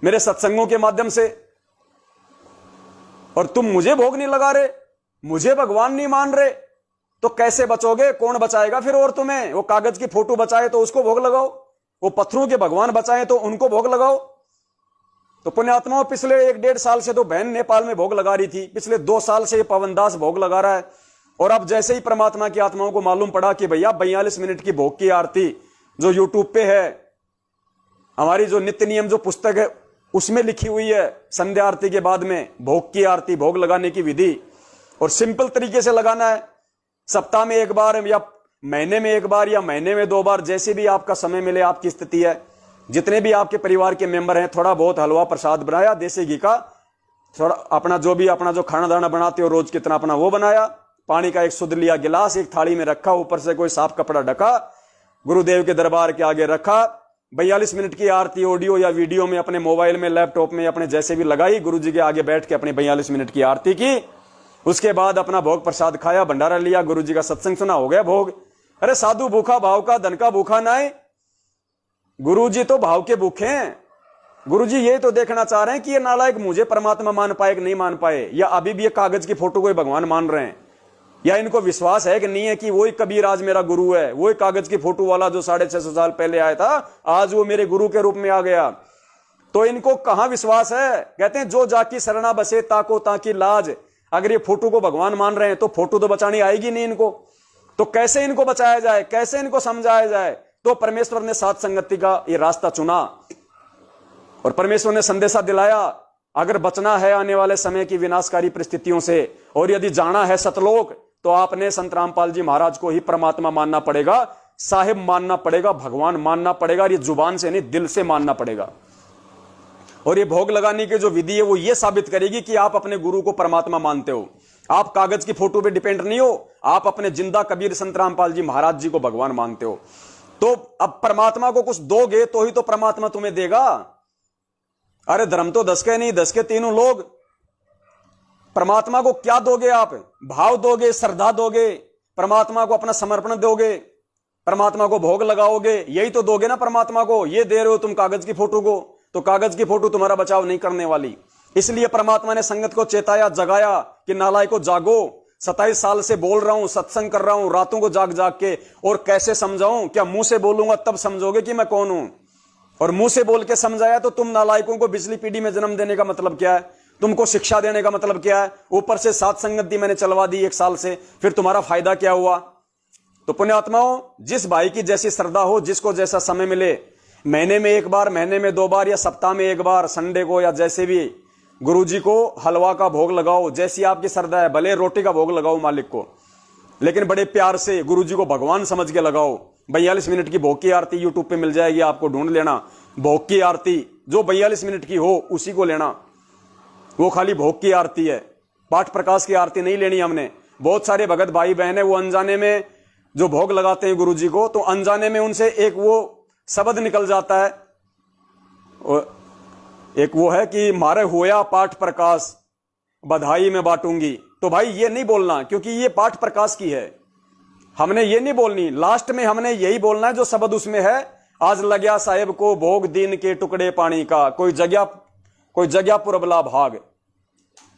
मेरे सत्संगों के माध्यम से, और तुम मुझे भोग नहीं लगा रहे, मुझे भगवान नहीं मान रहे, तो कैसे बचोगे? कौन बचाएगा फिर और तुम्हें? वो कागज की फोटो बचाए तो उसको भोग लगाओ, वो पत्थरों के भगवान बचाए तो उनको भोग लगाओ। तो पुण्यात्माओं, पिछले 1-1.5 साल से तो बहन नेपाल में भोग लगा रही थी, पिछले 2 साल से पवनदास भोग लगा रहा है, और अब जैसे ही परमात्मा की आत्माओं को मालूम पड़ा कि भैया 42 मिनट की भोग की आरती जो यूट्यूब पे है, हमारी जो नित्य नियम जो पुस्तक है उसमें लिखी हुई है, संध्या आरती के बाद में भोग की आरती, भोग लगाने की विधि, और सिंपल तरीके से लगाना है। सप्ताह में 1 बार या महीने में 1 बार या महीने में 2 बार, जैसे भी आपका समय मिले, आपकी स्थिति है, जितने भी आपके परिवार के मेंबर हैं, थोड़ा बहुत हलवा प्रसाद बनाया देसी घी का, थोड़ा अपना जो भी अपना जो खाना दाना बनाते हो रोज कितना अपना वो बनाया, पानी का एक शुद्ध लिया गिलास एक थाली में रखा, ऊपर से कोई साफ कपड़ा ढका, गुरुदेव के दरबार के आगे रखा, 42 मिनट की आरती ऑडियो या वीडियो में अपने मोबाइल में, लैपटॉप में, अपने जैसे भी लगाई, गुरु जी के आगे बैठ के अपनी 42 मिनट की आरती की। उसके बाद अपना भोग प्रसाद खाया, भंडारा लिया, गुरु जी का सत्संग सुना, हो गया भोग। अरे साधु भूखा भाव का, धन का भूखा ना है, गुरुजी तो भाव के भूखे हैं। गुरुजी ये तो देखना चाह रहे हैं कि ये नालायक मुझे परमात्मा मान पाए कि नहीं मान पाए, या अभी भी ये कागज की फोटो को भगवान मान रहे हैं, या इनको विश्वास है कि नहीं है कि वही कबीर आज मेरा गुरु है, वही कागज की फोटो वाला जो 650 साल पहले आया था, आज वो मेरे गुरु के रूप में आ गया। तो इनको कहां विश्वास है? कहते हैं जो जाकी शरणा बसे ताको ताकी लाज। अगर ये फोटो को भगवान मान रहे हैं तो फोटो तो बचानी आएगी नहीं इनको, तो कैसे इनको बचाया जाए, कैसे इनको समझाया जाए? तो परमेश्वर ने साथ संगति का ये रास्ता चुना और परमेश्वर ने संदेशा दिलाया, अगर बचना है आने वाले समय की विनाशकारी परिस्थितियों से, और यदि जाना है सतलोक, तो आपने संत रामपाल जी महाराज को ही परमात्मा मानना पड़ेगा, साहिब मानना पड़ेगा, भगवान मानना पड़ेगा। ये जुबान से नहीं, दिल से मानना पड़ेगा। और ये भोग लगाने की जो विधि है वो ये साबित करेगी कि आप अपने गुरु को परमात्मा मानते हो। आप कागज की फोटो पे डिपेंड नहीं हो, आप अपने जिंदा कबीर संत रामपाल जी महाराज जी को भगवान मानते हो। तो अब परमात्मा को कुछ दोगे तो ही तो परमात्मा तुम्हें देगा। अरे धर्म तो 10 के नहीं, 10 के तीनों लोग। परमात्मा को क्या दोगे आप? भाव दोगे, श्रद्धा दोगे, परमात्मा को अपना समर्पण दोगे, परमात्मा को भोग लगाओगे, यही तो दोगे ना परमात्मा को। ये दे रहे हो तुम कागज की फोटो को, तो कागज की फोटो तुम्हारा बचाव नहीं करने वाली। इसलिए परमात्मा ने संगत को चेताया, जगाया कि नालायको जागो। 27 साल से बोल रहा हूं, सत्संग कर रहा हूं, रातों को जाग जाग के, और कैसे समझाऊं? क्या मुंह से बोलूंगा तब समझोगे कि मैं कौन हूं? और मुंह से बोल के समझाया तो तुम नालायकों को पिछली पीढ़ी में जन्म देने का मतलब क्या है? तुमको शिक्षा देने का मतलब क्या है? ऊपर से सात संगत दी मैंने चलवा दी 1 साल से, फिर तुम्हारा फायदा क्या हुआ? तो पुण्यात्माओं, जिस भाई की जैसी श्रद्धा हो, जिसको जैसा समय मिले, महीने में 1 बार, महीने में 2 बार, या सप्ताह में 1 बार, संडे को या जैसे भी, गुरुजी को हलवा का भोग लगाओ। जैसी आपकी श्रद्धा है, भले रोटी का भोग लगाओ मालिक को, लेकिन बड़े प्यार से गुरुजी को भगवान समझ के लगाओ। 42 मिनट की भोग की आरती यूट्यूब पे मिल जाएगी, आपको ढूंढ लेना। भोग की आरती जो 42 मिनट की हो उसी को लेना, वो खाली भोग की आरती है, पाठ प्रकाश की आरती नहीं लेनी हमने। बहुत सारे भगत भाई बहन है, वो अनजाने में जो भोग लगाते हैं गुरुजी को, तो अनजाने में उनसे एक वो शब्द निकल जाता है, एक वो है कि मारे होया पाठ प्रकाश बधाई में बांटूंगी। तो भाई ये नहीं बोलना, क्योंकि ये पाठ प्रकाश की है, हमने ये नहीं बोलनी। लास्ट में हमने यही बोलना है जो शब्द उसमें है, आज लग्या साहेब को भोग दीन के टुकड़े पानी का, कोई जगह पुरबला भाग,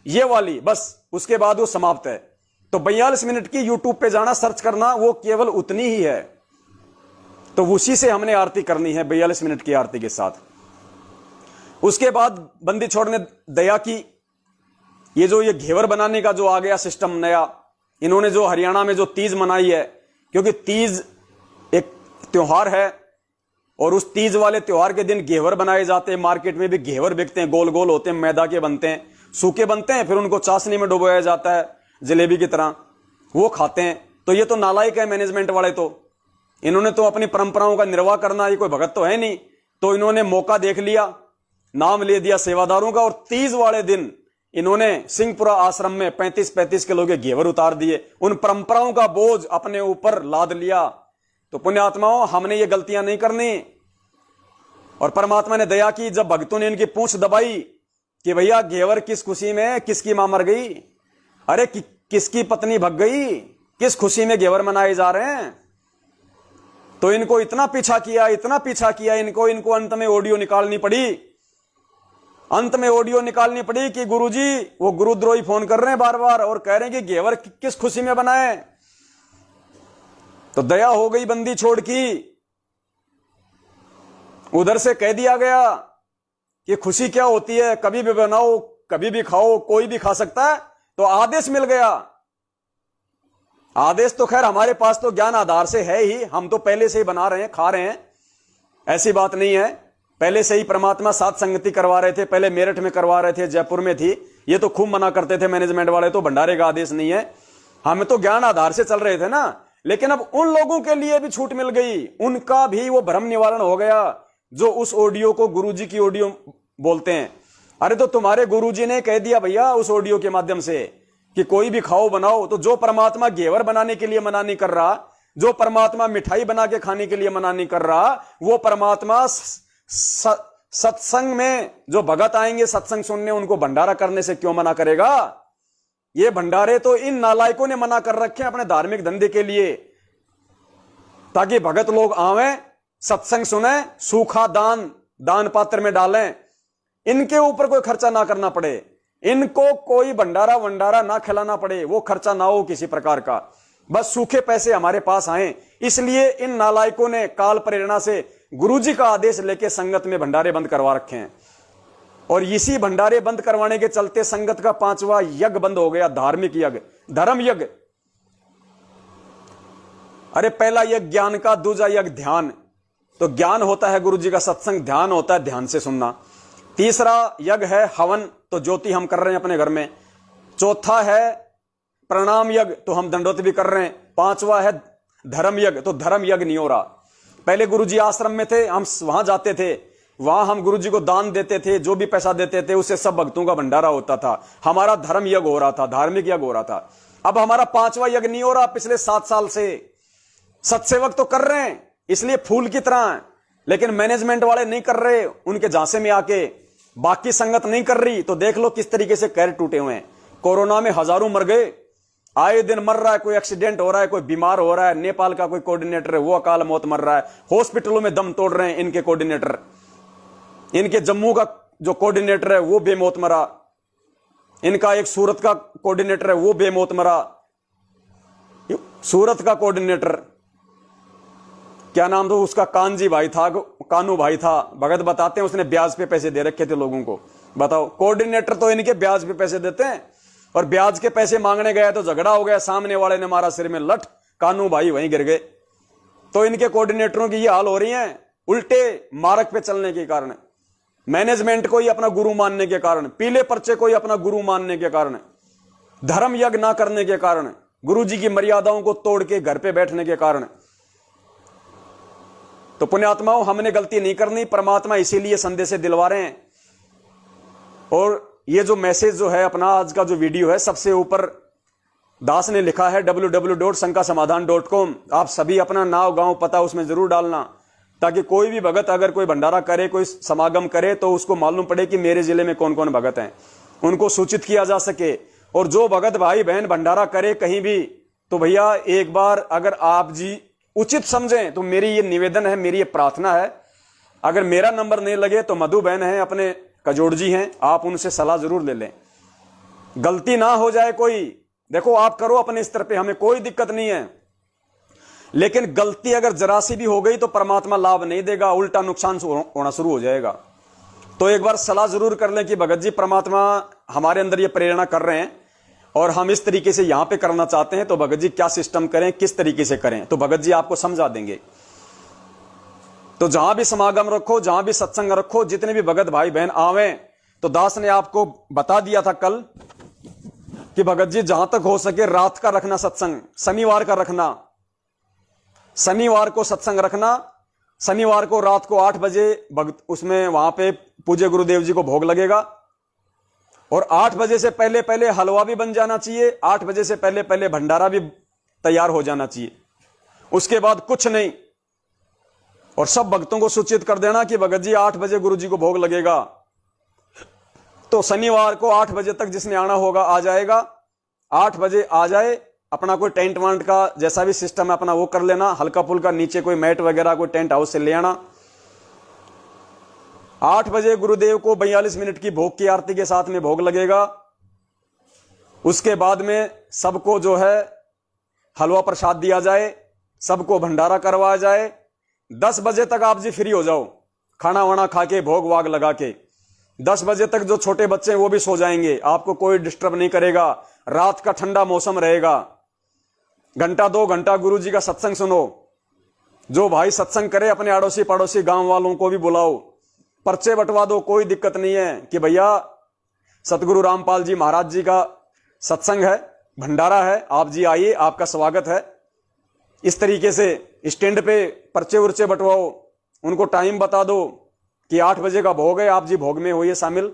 ये वाली, बस उसके बाद वो समाप्त है। तो 42 मिनट की यूट्यूब पे जाना, सर्च करना, वो केवल उतनी ही है। तो उसी से हमने आरती करनी है, 42 मिनट की आरती के साथ। उसके बाद बंदी छोड़ने दया की, ये जो ये घेवर बनाने का जो आ गया सिस्टम नया, इन्होंने जो हरियाणा में जो तीज मनाई है, क्योंकि तीज एक त्योहार है, और उस तीज वाले त्योहार के दिन घेवर बनाए जाते हैं। मार्केट में भी घेवर बिकते हैं, गोल गोल होते हैं, मैदा के बनते हैं, सूखे बनते हैं, फिर उनको चाशनी में डुबोया जाता है जलेबी की तरह, वो खाते हैं। तो ये तो नालायक है मैनेजमेंट वाले, तो इन्होंने तो अपनी परंपराओं का निर्वाह करना, ये कोई भगत तो है नहीं, तो इन्होंने मौका देख लिया, नाम ले दिया सेवादारों का, और तीज वाले दिन इन्होंने सिंहपुरा आश्रम में 35-35 किलो के घेवर उतार दिए, उन परंपराओं का बोझ अपने ऊपर लाद लिया। तो पुण्यात्माओं, हमने ये गलतियां नहीं करनी। और परमात्मा ने दया की, जब भक्तों ने इनकी पूंछ दबाई कि भैया घेवर किस खुशी में, किसकी मां मर गई, अरे किसकी पत्नी भग गई, किस खुशी में घेवर मनाए जा रहे हैं, तो इनको इतना पीछा किया, इतना पीछा किया, इनको अंत में ऑडियो निकालनी पड़ी। अंत में ऑडियो निकालनी पड़ी कि गुरुजी, वो गुरुद्रोही फोन कर रहे हैं बार बार और कह रहे हैं कि घेवर किस खुशी में बनाए। तो दया हो गई बंदी छोड़ की, उधर से कह दिया गया कि खुशी क्या होती है, कभी भी बनाओ, कभी भी खाओ, कोई भी खा सकता है। तो आदेश मिल गया। आदेश तो खैर हमारे पास तो ज्ञान आधार से है ही, हम तो पहले से ही बना रहे हैं, खा रहे हैं, ऐसी बात नहीं है। पहले से ही परमात्मा साथ संगति करवा रहे थे, पहले मेरठ में करवा रहे थे, जयपुर में थी, ये तो खूब मना करते थे मैनेजमेंट वाले, तो भंडारे का आदेश नहीं है, हम तो ज्ञान आधार से चल रहे थे ना। लेकिन अब उन लोगों के लिए भी छूट मिल गई, उनका भी वो भ्रम निवारण हो गया जो उस ऑडियो को गुरुजी की ऑडियो बोलते हैं। अरे तो तुम्हारे गुरुजी ने कह दिया भैया उस ऑडियो के माध्यम से कि कोई भी खाओ बनाओ, तो जो परमात्मा घेवर बनाने के लिए मना नहीं कर रहा, जो परमात्मा मिठाई बना के खाने के लिए मना नहीं कर रहा, वो परमात्मा सत्संग में जो भगत आएंगे सत्संग सुनने, उनको भंडारा करने से क्यों मना करेगा? ये भंडारे तो इन नालायकों ने मना कर रखे हैं अपने धार्मिक धंधे के लिए, ताकि भगत लोग आवे, सत्संग सुने, सूखा दान पात्र में डालें, इनके ऊपर कोई खर्चा ना करना पड़े, इनको कोई भंडारा वंडारा ना खिलाना पड़े, वो खर्चा ना हो किसी प्रकार का, बस सूखे पैसे हमारे पास आए। इसलिए इन नालायकों ने काल प्रेरणा से गुरुजी का आदेश लेके संगत में भंडारे बंद करवा रखे हैं। और इसी भंडारे बंद करवाने के चलते संगत का 5वां यज्ञ बंद हो गया, धार्मिक यज्ञ, धर्म यज्ञ। अरे पहला यज्ञ ज्ञान का, दूसरा यज्ञ ध्यान। तो ज्ञान होता है गुरुजी का सत्संग, ध्यान होता है ध्यान से सुनना। तीसरा यज्ञ है हवन, तो ज्योति हम कर रहे हैं अपने घर में। चौथा है प्रणाम यज्ञ, तो हम दंडोत भी कर रहे हैं। 5वां है धर्म यज्ञ, तो धर्म यज्ञ नहीं हो रहा। पहले गुरुजी आश्रम में थे, हम वहां जाते थे, वहां हम गुरुजी को दान देते थे, जो भी पैसा देते थे उससे सब भक्तों का भंडारा होता था, हमारा धर्म यज्ञ हो रहा था, धार्मिक यज्ञ हो रहा था। अब हमारा 5वां यज्ञ नहीं हो रहा पिछले 7 साल से। सत्सेवक तो कर रहे हैं इसलिए फूल की तरह, लेकिन मैनेजमेंट वाले नहीं कर रहे, उनके झांसे में आके बाकी संगत नहीं कर रही तो देख लो किस तरीके से कैर टूटे हुए हैं। कोरोना में हजारों मर गए, आए दिन मर रहा है, कोई एक्सीडेंट हो रहा है, कोई बीमार हो रहा है। नेपाल का कोई कोऑर्डिनेटर है वो अकाल मौत मर रहा है, हॉस्पिटलों में दम तोड़ रहे हैं इनके कोऑर्डिनेटर। इनके जम्मू का जो कोऑर्डिनेटर है वो बेमौत मरा, इनका एक सूरत का कोऑर्डिनेटर है वो बेमौत मरा। सूरत का कोऑर्डिनेटर क्या नाम था उसका, कानजी भाई था, कानू भाई था, भगत बताते हैं उसने ब्याज पे पैसे दे रखे थे लोगों को। बताओ, कोऑर्डिनेटर तो इनके ब्याज पे पैसे देते हैं, और ब्याज के पैसे मांगने गए तो झगड़ा हो गया, सामने वाले ने मारा सिर में लठ, कानू भाई वहीं गिर गए। तो इनके कोऑर्डिनेटरों की ये हाल हो रही है, उल्टे मार्ग पे चलने के कारण, मैनेजमेंट को ही अपना गुरु मानने के कारण, पीले पर्चे को ही अपना गुरु मानने के कारण, धर्म यज्ञ ना करने के कारण, गुरु जी की मर्यादाओं को तोड़ के घर पे बैठने के कारण। तो पुण्यात्माओं, हमने गलती नहीं करनी, परमात्मा इसीलिए संदेश दिलवा रहे हैं। और ये जो मैसेज जो है अपना आज का जो वीडियो है, सबसे ऊपर दास ने लिखा है www.शंकासमाधान.com। आप सभी अपना नाम गांव पता उसमें जरूर डालना, ताकि कोई भी भगत अगर कोई भंडारा करे, कोई समागम करे, तो उसको मालूम पड़े कि मेरे जिले में कौन कौन भगत हैं, उनको सूचित किया जा सके। और जो भगत भाई बहन भंडारा करे कहीं भी, तो भैया एक बार अगर आप जी उचित समझें तो मेरी ये निवेदन है, मेरी ये प्रार्थना है, अगर मेरा नंबर नहीं लगे तो मधु बहन है, अपने कजोड़ जी हैं, आप उनसे सलाह जरूर ले लें। गलती ना हो जाए कोई, देखो आप करो अपने स्तर पे, हमें कोई दिक्कत नहीं है, लेकिन गलती अगर जरा सी भी हो गई तो परमात्मा लाभ नहीं देगा, उल्टा नुकसान होना शुरू हो जाएगा। तो एक बार सलाह जरूर कर लें कि भगत जी परमात्मा हमारे अंदर ये प्रेरणा कर रहे हैं और हम इस तरीके से यहां पे करना चाहते हैं, तो भगत जी क्या सिस्टम करें, किस तरीके से करें, तो भगत जी आपको समझा देंगे। तो जहां भी समागम रखो, जहां भी सत्संग रखो, जितने भी भगत भाई बहन आवे, तो दास ने आपको बता दिया था कल कि भगत जी जहां तक हो सके रात का रखना सत्संग, शनिवार का रखना, शनिवार को सत्संग रखना, शनिवार को रात को 8 बजे भगत उसमें वहां पे पूज्य गुरुदेव जी को भोग लगेगा, और 8 बजे से पहले पहले हलवा भी बन जाना चाहिए, 8 बजे से पहले पहले भंडारा भी तैयार हो जाना चाहिए। उसके बाद कुछ नहीं, और सब भक्तों को सूचित कर देना कि भगत जी 8 बजे गुरु जी को भोग लगेगा। तो शनिवार को 8 बजे तक जिसने आना होगा आ जाएगा, 8 बजे आ जाए, अपना कोई टेंट वांट का जैसा भी सिस्टम है अपना वो कर लेना, हल्का फुल्का नीचे कोई मैट वगैरह कोई टेंट हाउस से ले आना। 8 बजे गुरुदेव को 42 मिनट की भोग की आरती के साथ में भोग लगेगा। उसके बाद में सबको जो है हलवा प्रसाद दिया जाए, सबको भंडारा करवाया जाए। 10 बजे तक आप जी फ्री हो जाओ, खाना वाना खा के भोग वाग लगा के। 10 बजे तक जो छोटे बच्चे हैं वो भी सो जाएंगे, आपको कोई डिस्टर्ब नहीं करेगा। रात का ठंडा मौसम रहेगा, घंटा 2 घंटा गुरु जी का सत्संग सुनो। जो भाई सत्संग करे अपने अड़ोसी पड़ोसी गांव वालों को भी बुलाओ, पर्चे बंटवा दो, कोई दिक्कत नहीं है कि भैया सतगुरु रामपाल जी महाराज जी का सत्संग है, भंडारा है, आप जी आइए, आपका स्वागत है। इस तरीके से स्टैंड पे पर्चे उर्चे बंटवाओ, उनको टाइम बता दो कि 8 बजे का भोग है, आप जी भोग में होइए शामिल,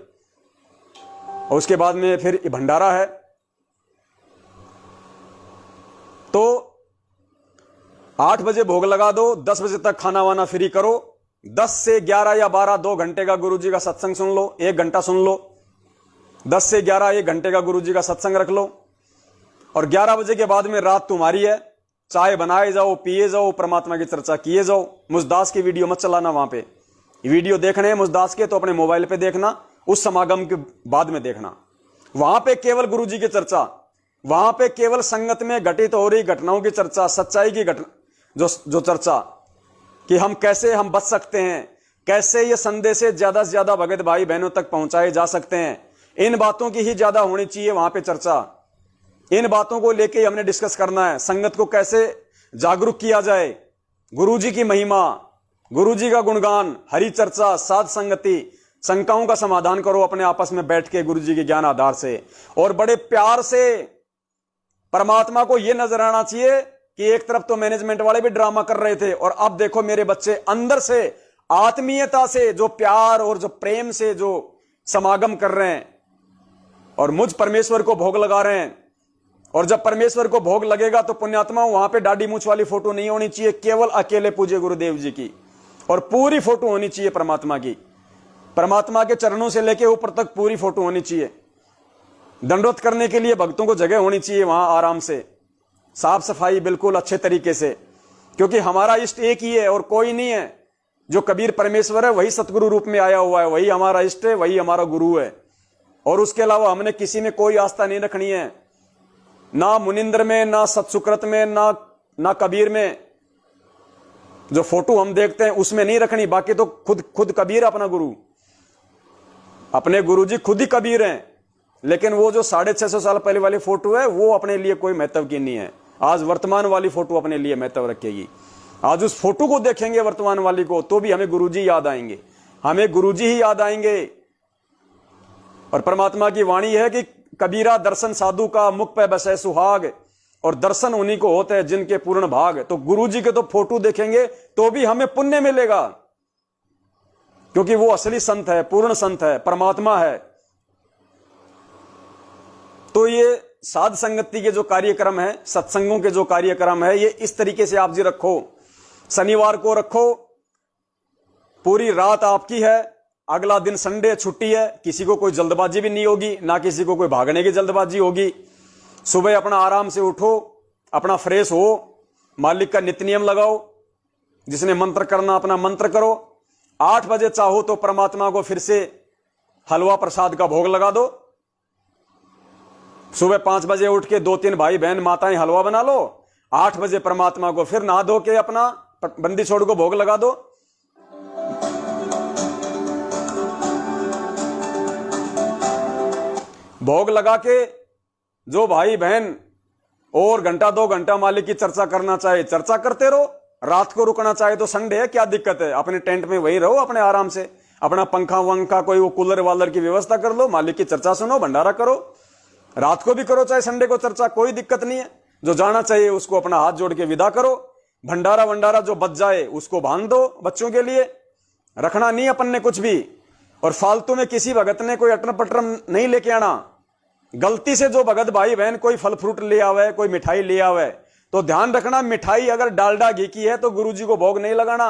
और उसके बाद में फिर भंडारा है। तो 8 बजे भोग लगा दो, 10 बजे तक खाना वाना फ्री करो। 10 से 11 या 12 2 घंटे का गुरु जी का सत्संग सुन लो, 1 घंटा सुन लो। 10 से 11 1 घंटे का गुरु जी का सत्संग रख लो, और 11 बजे के बाद में रात तुम्हारी है, चाय बनाए जाओ, पिए जाओ, परमात्मा की चर्चा किए जाओ। मुझदास की वीडियो मत चलाना, वहां पे वीडियो देखने हैं मुझदास के तो अपने मोबाइल पे देखना, उस समागम के बाद में देखना। वहां पे केवल गुरु जी की चर्चा, वहां पे केवल संगत में घटित हो रही घटनाओं की चर्चा, सच्चाई की घटना जो चर्चा, कि हम कैसे हम बच सकते हैं, कैसे ये संदेश ज्यादा से ज्यादा भगत भाई बहनों तक पहुंचाए जा सकते हैं, इन बातों की ही ज्यादा होनी चाहिए वहां पे चर्चा। इन बातों को लेके हमने डिस्कस करना है, संगत को कैसे जागरूक किया जाए, गुरुजी की महिमा, गुरुजी का गुणगान, हरि चर्चा, साध संगति, शंकाओं का समाधान करो अपने आपस में बैठ के गुरुजी के ज्ञान आधार से। और बड़े प्यार से परमात्मा को यह नजर आना चाहिए कि एक तरफ तो मैनेजमेंट वाले भी ड्रामा कर रहे थे, और अब देखो मेरे बच्चे अंदर से आत्मीयता से जो प्यार और जो प्रेम से जो समागम कर रहे हैं और मुझ परमेश्वर को भोग लगा रहे हैं। और जब परमेश्वर को भोग लगेगा तो पुण्यात्मा वहां पे दाढ़ी मूछ वाली फोटो नहीं होनी चाहिए, केवल अकेले पूज्य गुरुदेव जी की, और पूरी फोटो होनी चाहिए परमात्मा की। परमात्मा के चरणों से लेके ऊपर तक पूरी फोटो होनी चाहिए। दंडवत करने के लिए भक्तों को जगह होनी चाहिए वहां आराम से, साफ सफाई बिल्कुल अच्छे तरीके से, क्योंकि हमारा इष्ट एक ही है और कोई नहीं है। जो कबीर परमेश्वर है वही सतगुरु रूप में आया हुआ है, वही हमारा इष्ट है, वही हमारा गुरु है। और उसके अलावा हमने किसी में कोई आस्था नहीं रखनी है, ना मुनिंद्र में, ना सतसुकृत में, ना कबीर में। जो फोटो हम देखते हैं उसमें नहीं रखनी, बाकी तो खुद कबीर अपना गुरु, अपने गुरु जी खुद ही कबीर हैं। लेकिन वो जो 650 साल पहले वाली फोटो है वो अपने लिए कोई महत्व की नहीं है। आज वर्तमान वाली फोटो अपने लिए महत्व रखेगी। आज उस फोटो को देखेंगे वर्तमान वाली को तो भी हमें गुरुजी याद आएंगे, हमें गुरुजी ही याद आएंगे। और परमात्मा की वाणी है कि कबीरा दर्शन साधु का, मुख पे बसे सुहाग, और दर्शन उन्हीं को होते हैं जिनके पूर्ण भाग। तो गुरुजी के तो फोटो देखेंगे तो भी हमें पुण्य मिलेगा, क्योंकि वो असली संत है, पूर्ण संत है, परमात्मा है। तो ये साध संगति के जो कार्यक्रम है, सत्संगों के जो कार्यक्रम है, ये इस तरीके से आप जी रखो। शनिवार को रखो, पूरी रात आपकी है, अगला दिन संडे छुट्टी है, किसी को कोई जल्दबाजी भी नहीं होगी, ना किसी को कोई भागने की जल्दबाजी होगी। सुबह अपना आराम से उठो, अपना फ्रेश हो, मालिक का नित्य नियम लगाओ, जिसने मंत्र करना अपना मंत्र करो। 8 बजे चाहो तो परमात्मा को फिर से हलवा प्रसाद का भोग लगा दो। सुबह 5 बजे उठ के 2-3 भाई बहन माताएं हलवा बना लो। 8 बजे परमात्मा को फिर नहा धो के अपना बंदी छोड़ को भोग लगा दो। भोग लगा के जो भाई बहन और घंटा 2 घंटा मालिक की चर्चा करना चाहे चर्चा करते रहो। रात को रुकना चाहे तो संडे है, क्या दिक्कत है, अपने टेंट में वही रहो, अपने आराम से अपना पंखा वंखा कोई वो कूलर वालर की व्यवस्था कर लो, मालिक की चर्चा सुनो, भंडारा करो। रात को भी करो चाहे संडे को चर्चा, कोई दिक्कत नहीं है। जो जाना चाहिए उसको अपना हाथ जोड़ के विदा करो। भंडारा वंडारा जो बच जाए उसको बांध दो, बच्चों के लिए रखना नहीं अपन ने कुछ भी। और फालतू में किसी भगत ने कोई अटन पटरम नहीं लेके आना। गलती से जो भगत भाई बहन कोई फल फ्रूट ले आवे, कोई मिठाई ले आवे, तो ध्यान रखना मिठाई अगर डालडा घी की है तो गुरुजी को भोग नहीं लगाना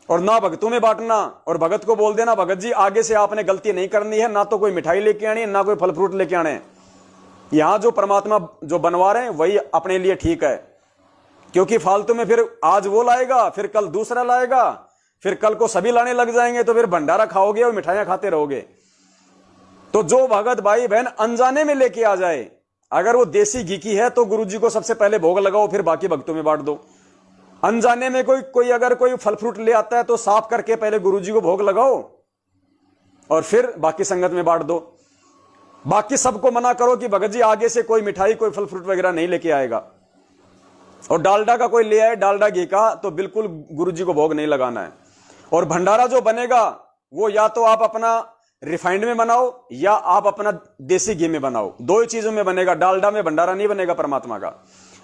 और ना भगतों में बांटना। और भगत को बोल देना, भगत जी आगे से आपने गलती नहीं करनी है, ना तो कोई मिठाई लेके आनी है, ना कोई फल फ्रूट लेके आने। यहां जो परमात्मा जो बनवा रहे हैं वही अपने लिए ठीक है, क्योंकि फालतू में फिर आज वो लाएगा, फिर कल दूसरा लाएगा, फिर कल को सभी लाने लग जाएंगे, तो फिर भंडारा खाओगे और मिठाइयां खाते रहोगे। तो जो भगत भाई बहन अनजाने में लेके आ जाए, अगर वो देसी घी की है तो गुरुजी को सबसे पहले भोग लगाओ, फिर बाकी भक्तों में बांट दो। अनजाने में कोई अगर कोई फल फ्रूट ले आता है तो साफ करके पहले गुरुजी को भोग लगाओ और फिर बाकी संगत में बांट दो। बाकी सबको मना करो कि भगत जी आगे से कोई मिठाई कोई फल फ्रूट वगैरह नहीं लेके आएगा। और डालडा का कोई ले आए, डालडा घी का, तो बिल्कुल गुरुजी को भोग नहीं लगाना है। और भंडारा जो बनेगा वो या तो आप अपना रिफाइंड में बनाओ या आप अपना देसी घी में बनाओ, 2 ही चीजों में बनेगा। डालडा में भंडारा नहीं बनेगा परमात्मा का।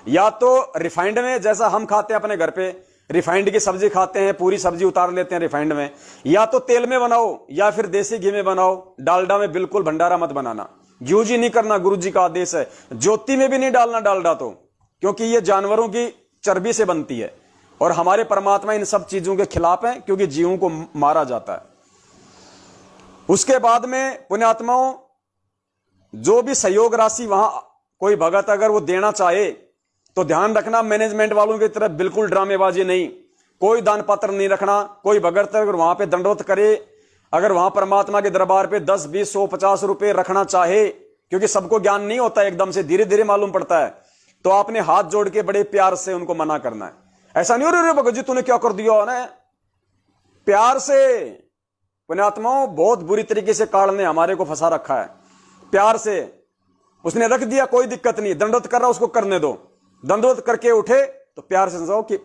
या तो रिफाइंड में, जैसा हम खाते हैं अपने घर पे रिफाइंड की सब्जी खाते हैं, पूरी सब्जी उतार लेते हैं रिफाइंड में, या तो तेल में बनाओ या फिर देसी घी में बनाओ। डालडा में बिल्कुल भंडारा मत बनाना, घी जी नहीं करना, गुरुजी का आदेश है। ज्योति में भी नहीं डालना डालडा तो, क्योंकि ये जानवरों की चर्बी से बनती है और हमारे परमात्मा इन सब चीजों के खिलाफ हैं, क्योंकि जीवों को मारा जाता है। उसके बाद में पुण्यात्माओं, जो भी सहयोग राशि वहां कोई भगत अगर वो देना चाहे तो ध्यान रखना, मैनेजमेंट वालों की तरफ बिल्कुल ड्रामेबाजी नहीं, कोई दान पत्र नहीं रखना। कोई भगत अगर वहां पे दंडवत करे, अगर वहां परमात्मा के दरबार पे 10, 20, 100, 50 रुपए रखना चाहे, क्योंकि सबको ज्ञान नहीं होता एकदम से, धीरे धीरे मालूम पड़ता है, तो आपने हाथ जोड़ के बड़े प्यार से उनको मना करना है। ऐसा नहीं हो रहा भगत जी तूने क्या कर दिया ना, प्यार से। पुण्यात्माओं, बहुत बुरी तरीके से काल ने हमारे को फंसा रखा है। प्यार से उसने रख दिया, कोई दिक्कत नहीं, दंडवत कर रहा उसको करने दो। दंडवत करके उठे तो प्यार से समझाओ कि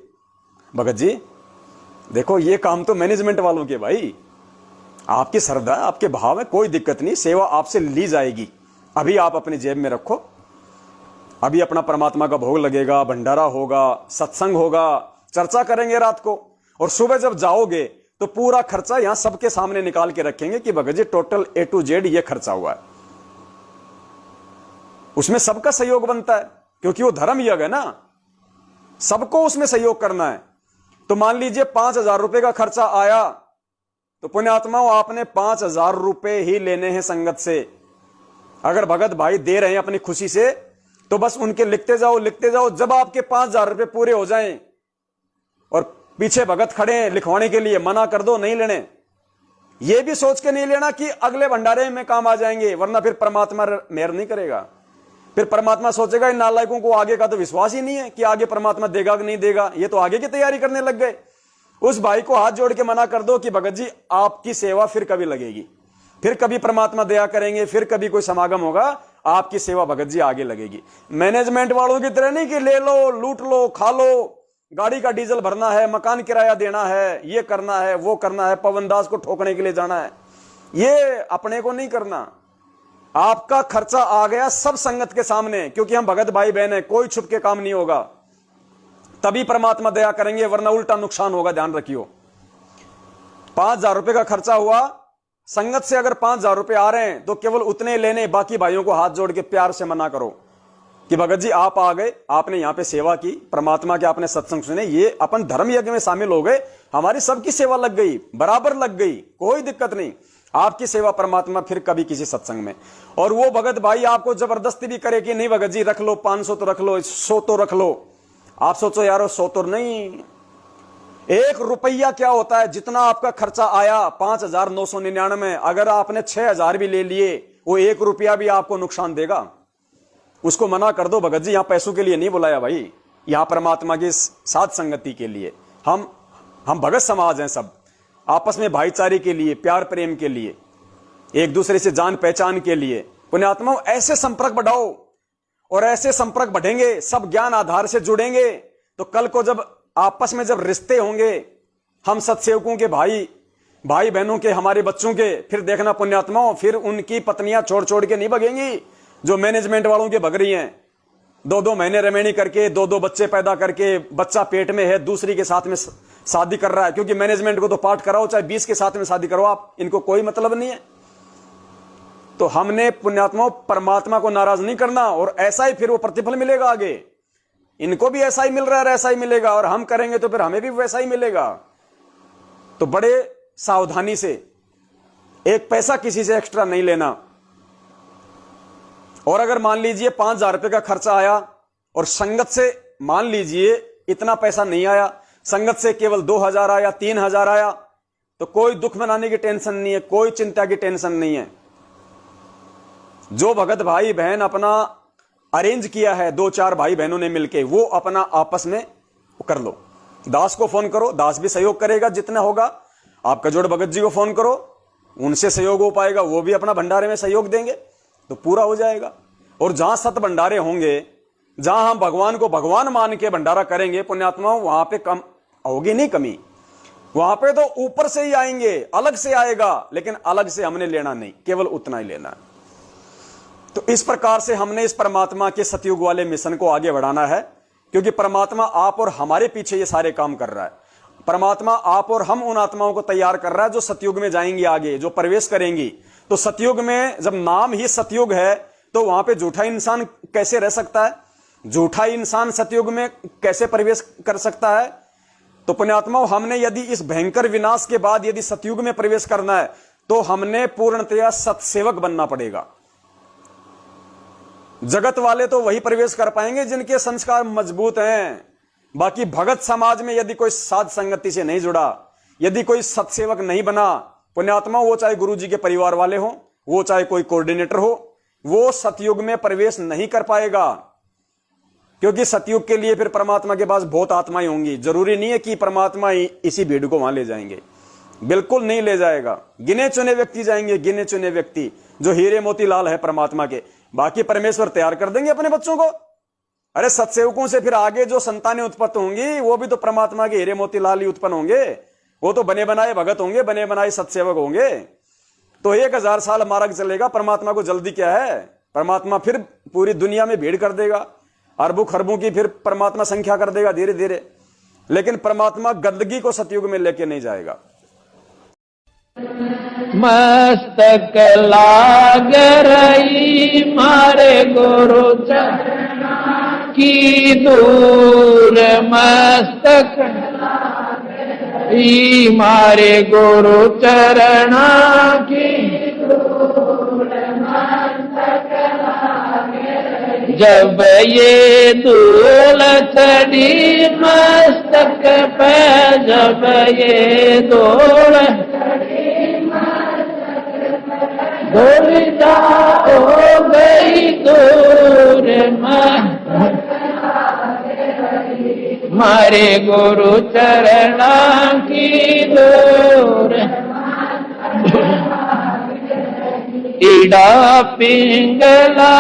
भगत जी देखो ये काम तो मैनेजमेंट वालों के, भाई आपकी श्रद्धा आपके भाव है, कोई दिक्कत नहीं, सेवा आपसे ली जाएगी, अभी आप अपनी जेब में रखो, अभी अपना परमात्मा का भोग लगेगा, भंडारा होगा, सत्संग होगा, चर्चा करेंगे रात को, और सुबह जब जाओगे तो पूरा खर्चा यहां सबके सामने निकाल के रखेंगे कि Bhagat ji total A to Z ये खर्चा हुआ है। उसमें सबका सहयोग बनता है, क्योंकि वो धर्म यज्ञ है ना, सबको उसमें सहयोग करना है। तो मान लीजिए 5,000 रुपए का खर्चा आया तो पुण्यात्माओं, आपने 5,000 रुपए ही लेने हैं संगत से। अगर भगत भाई दे रहे हैं अपनी खुशी से, तो बस उनके लिखते जाओ लिखते जाओ। जब आपके 5,000 रुपए पूरे हो जाएं और पीछे भगत खड़े हैं लिखवाने के लिए, मना कर दो, नहीं लेने। यह भी सोच के नहीं लेना कि अगले भंडारे में काम आ जाएंगे, वरना फिर परमात्मा मेहर नहीं करेगा। फिर परमात्मा सोचेगा इन नालायकों को आगे का तो विश्वास ही नहीं है कि आगे परमात्मा देगा कि नहीं देगा, ये तो आगे की तैयारी करने लग गए। उस भाई को हाथ जोड़ के मना कर दो कि भगत जी आपकी सेवा फिर कभी लगेगी, फिर कभी परमात्मा दया करेंगे, फिर कभी कोई समागम होगा, आपकी सेवा भगत जी आगे लगेगी। मैनेजमेंट वालों की तरह नहीं कि ले लो, लूट लो, खा लो, गाड़ी का डीजल भरना है, मकान किराया देना है, ये करना है, वो करना है, पवन दास को ठोकने के लिए जाना है, ये अपने को नहीं करना। आपका खर्चा आ गया सब संगत के सामने, क्योंकि हम भगत भाई बहन है, कोई छुप के काम नहीं होगा, तभी परमात्मा दया करेंगे, वरना उल्टा नुकसान होगा, ध्यान रखियो। 5,000 रुपए का खर्चा हुआ संगत से, अगर 5,000 रुपए आ रहे हैं तो केवल उतने लेने, बाकी भाइयों को हाथ जोड़ के प्यार से मना करो कि भगत जी आप आ गए, आपने यहां पे सेवा की, परमात्मा के आपने सत्संग सुने, ये अपन धर्म यज्ञ में शामिल हो गए, हमारी सबकी सेवा लग गई, बराबर लग गई, कोई दिक्कत नहीं, आपकी सेवा परमात्मा फिर कभी किसी सत्संग में। और वो भगत भाई आपको जबरदस्ती भी करे कि नहीं भगत जी रख लो, 500 तो रख लो, 100 तो रख लो। आप सोचो यारो 100 तो नहीं, 1 रुपया क्या होता है, जितना आपका खर्चा आया 5,999, अगर आपने 6,000 भी ले लिए, वो 1 रुपया भी आपको नुकसान देगा। उसको मना कर दो, भगत जी यहां पैसों के लिए नहीं बुलाया भाई, यहां परमात्मा की साथ संगति के लिए, हम भगत समाज हैं, सब आपस में भाईचारे के लिए, प्यार प्रेम के लिए, एक दूसरे से जान पहचान के लिए। पुण्यात्माओं, ऐसे संपर्क बढ़ाओ, और ऐसे संपर्क बढ़ेंगे, सब ज्ञान आधार से जुड़ेंगे, तो कल को जब आपस में जब रिश्ते होंगे, हम सत्सेवकों के भाई बहनों के, हमारे बच्चों के, फिर देखना पुण्यात्माओं, फिर उनकी पत्नियां छोड़ छोड़ के नहीं भगेंगी, जो मैनेजमेंट वालों के भग रही हैं, 2-2 महीने रमेणी करके, 2-2 बच्चे पैदा करके, बच्चा पेट में है, दूसरी के साथ में शादी कर रहा है, क्योंकि मैनेजमेंट को तो पाठ कराओ, चाहे 20 के साथ में शादी करो, आप, इनको कोई मतलब नहीं है। तो हमने पुण्यात्माओं परमात्मा को नाराज नहीं करना, और ऐसा ही फिर वो प्रतिफल मिलेगा आगे, इनको भी ऐसा ही मिल रहा है, ऐसा ही मिलेगा, और हम करेंगे तो फिर हमें भी वैसा ही मिलेगा। तो बड़े सावधानी से, एक पैसा किसी से एक्स्ट्रा नहीं लेना। और अगर मान लीजिए 5,000 रुपए का खर्चा आया और संगत से मान लीजिए इतना पैसा नहीं आया, संगत से केवल 2,000 आया, 3,000 आया, तो कोई दुख मनाने की टेंशन नहीं है, कोई चिंता की टेंशन नहीं है। जो भगत भाई बहन अपना अरेंज किया है, 2-4 भाई बहनों ने मिलके, वो अपना आपस में कर लो। दास को फोन करो, दास भी सहयोग करेगा जितना होगा। आपका जोड़ भगत जी को फोन करो, उनसे सहयोग हो पाएगा, वो भी अपना भंडारे में सहयोग देंगे, तो पूरा हो जाएगा। और जहां सत भंडारे होंगे, जहां हम भगवान को भगवान मान के भंडारा करेंगे पुण्यात्माओं, वहां पे कम होगी नहीं कमी, वहां पे तो ऊपर से ही आएंगे, अलग से आएगा, लेकिन अलग से हमने लेना नहीं, केवल उतना ही लेना है। तो इस प्रकार से हमने इस परमात्मा के सतयुग वाले मिशन को आगे बढ़ाना है, क्योंकि परमात्मा आप और हमारे पीछे ये सारे काम कर रहा है। परमात्मा आप और हम उन आत्माओं को तैयार कर रहा है जो सतयुग में जाएंगी आगे, जो प्रवेश करेंगी। तो सतयुग में जब नाम ही सतयुग है, तो वहां पे झूठा इंसान कैसे रह सकता है, झूठा इंसान सतयुग में कैसे प्रवेश कर सकता है। तो पुण्यात्माओं, हमने यदि इस भयंकर विनाश के बाद यदि सतयुग में प्रवेश करना है, तो हमने पूर्णतया सतसेवक बनना पड़ेगा। जगत वाले तो वही प्रवेश कर पाएंगे जिनके संस्कार मजबूत हैं। बाकी भगत समाज में यदि कोई साध संगति से नहीं जुड़ा, यदि कोई सतसेवक नहीं बना, पुण्यात्मा, वो चाहे गुरु जी के परिवार वाले हो, वो चाहे कोई कोऑर्डिनेटर हो, वो सतयुग में प्रवेश नहीं कर पाएगा। क्योंकि सतयुग के लिए फिर परमात्मा के पास बहुत आत्माएं होंगी। जरूरी नहीं है कि परमात्मा इसी भीड़ को वहां ले जाएंगे, बिल्कुल नहीं ले जाएगा। गिने चुने व्यक्ति जाएंगे, गिने चुने व्यक्ति जो हीरे मोती लाल है परमात्मा के। बाकी परमेश्वर तैयार कर देंगे अपने बच्चों को। अरे सतसेवकों से फिर आगे जो संतानें उत्पन्न होंगी, वो भी तो परमात्मा के हीरे मोती लाल ही उत्पन्न होंगे। वो तो बने बनाए भगत होंगे, बने बनाए सतसेवक होंगे। तो 1000 साल मार्ग चलेगा। परमात्मा को जल्दी क्या है? परमात्मा फिर पूरी दुनिया में भीड़ कर देगा, अरबों खरबों की फिर परमात्मा संख्या कर देगा धीरे धीरे। लेकिन परमात्मा गंदगी को सतयुग में लेके नहीं जाएगा। मस्तक लाग रही मारे गुरु चरण की दूर, मस्तक मारे गुरु चरणा की जब ये धूल चढ़ी मस्तक पे, जब ये धूल धूलिता हो गई दूर मारे गुरु चरणा की दूर ईड़ा पिंगला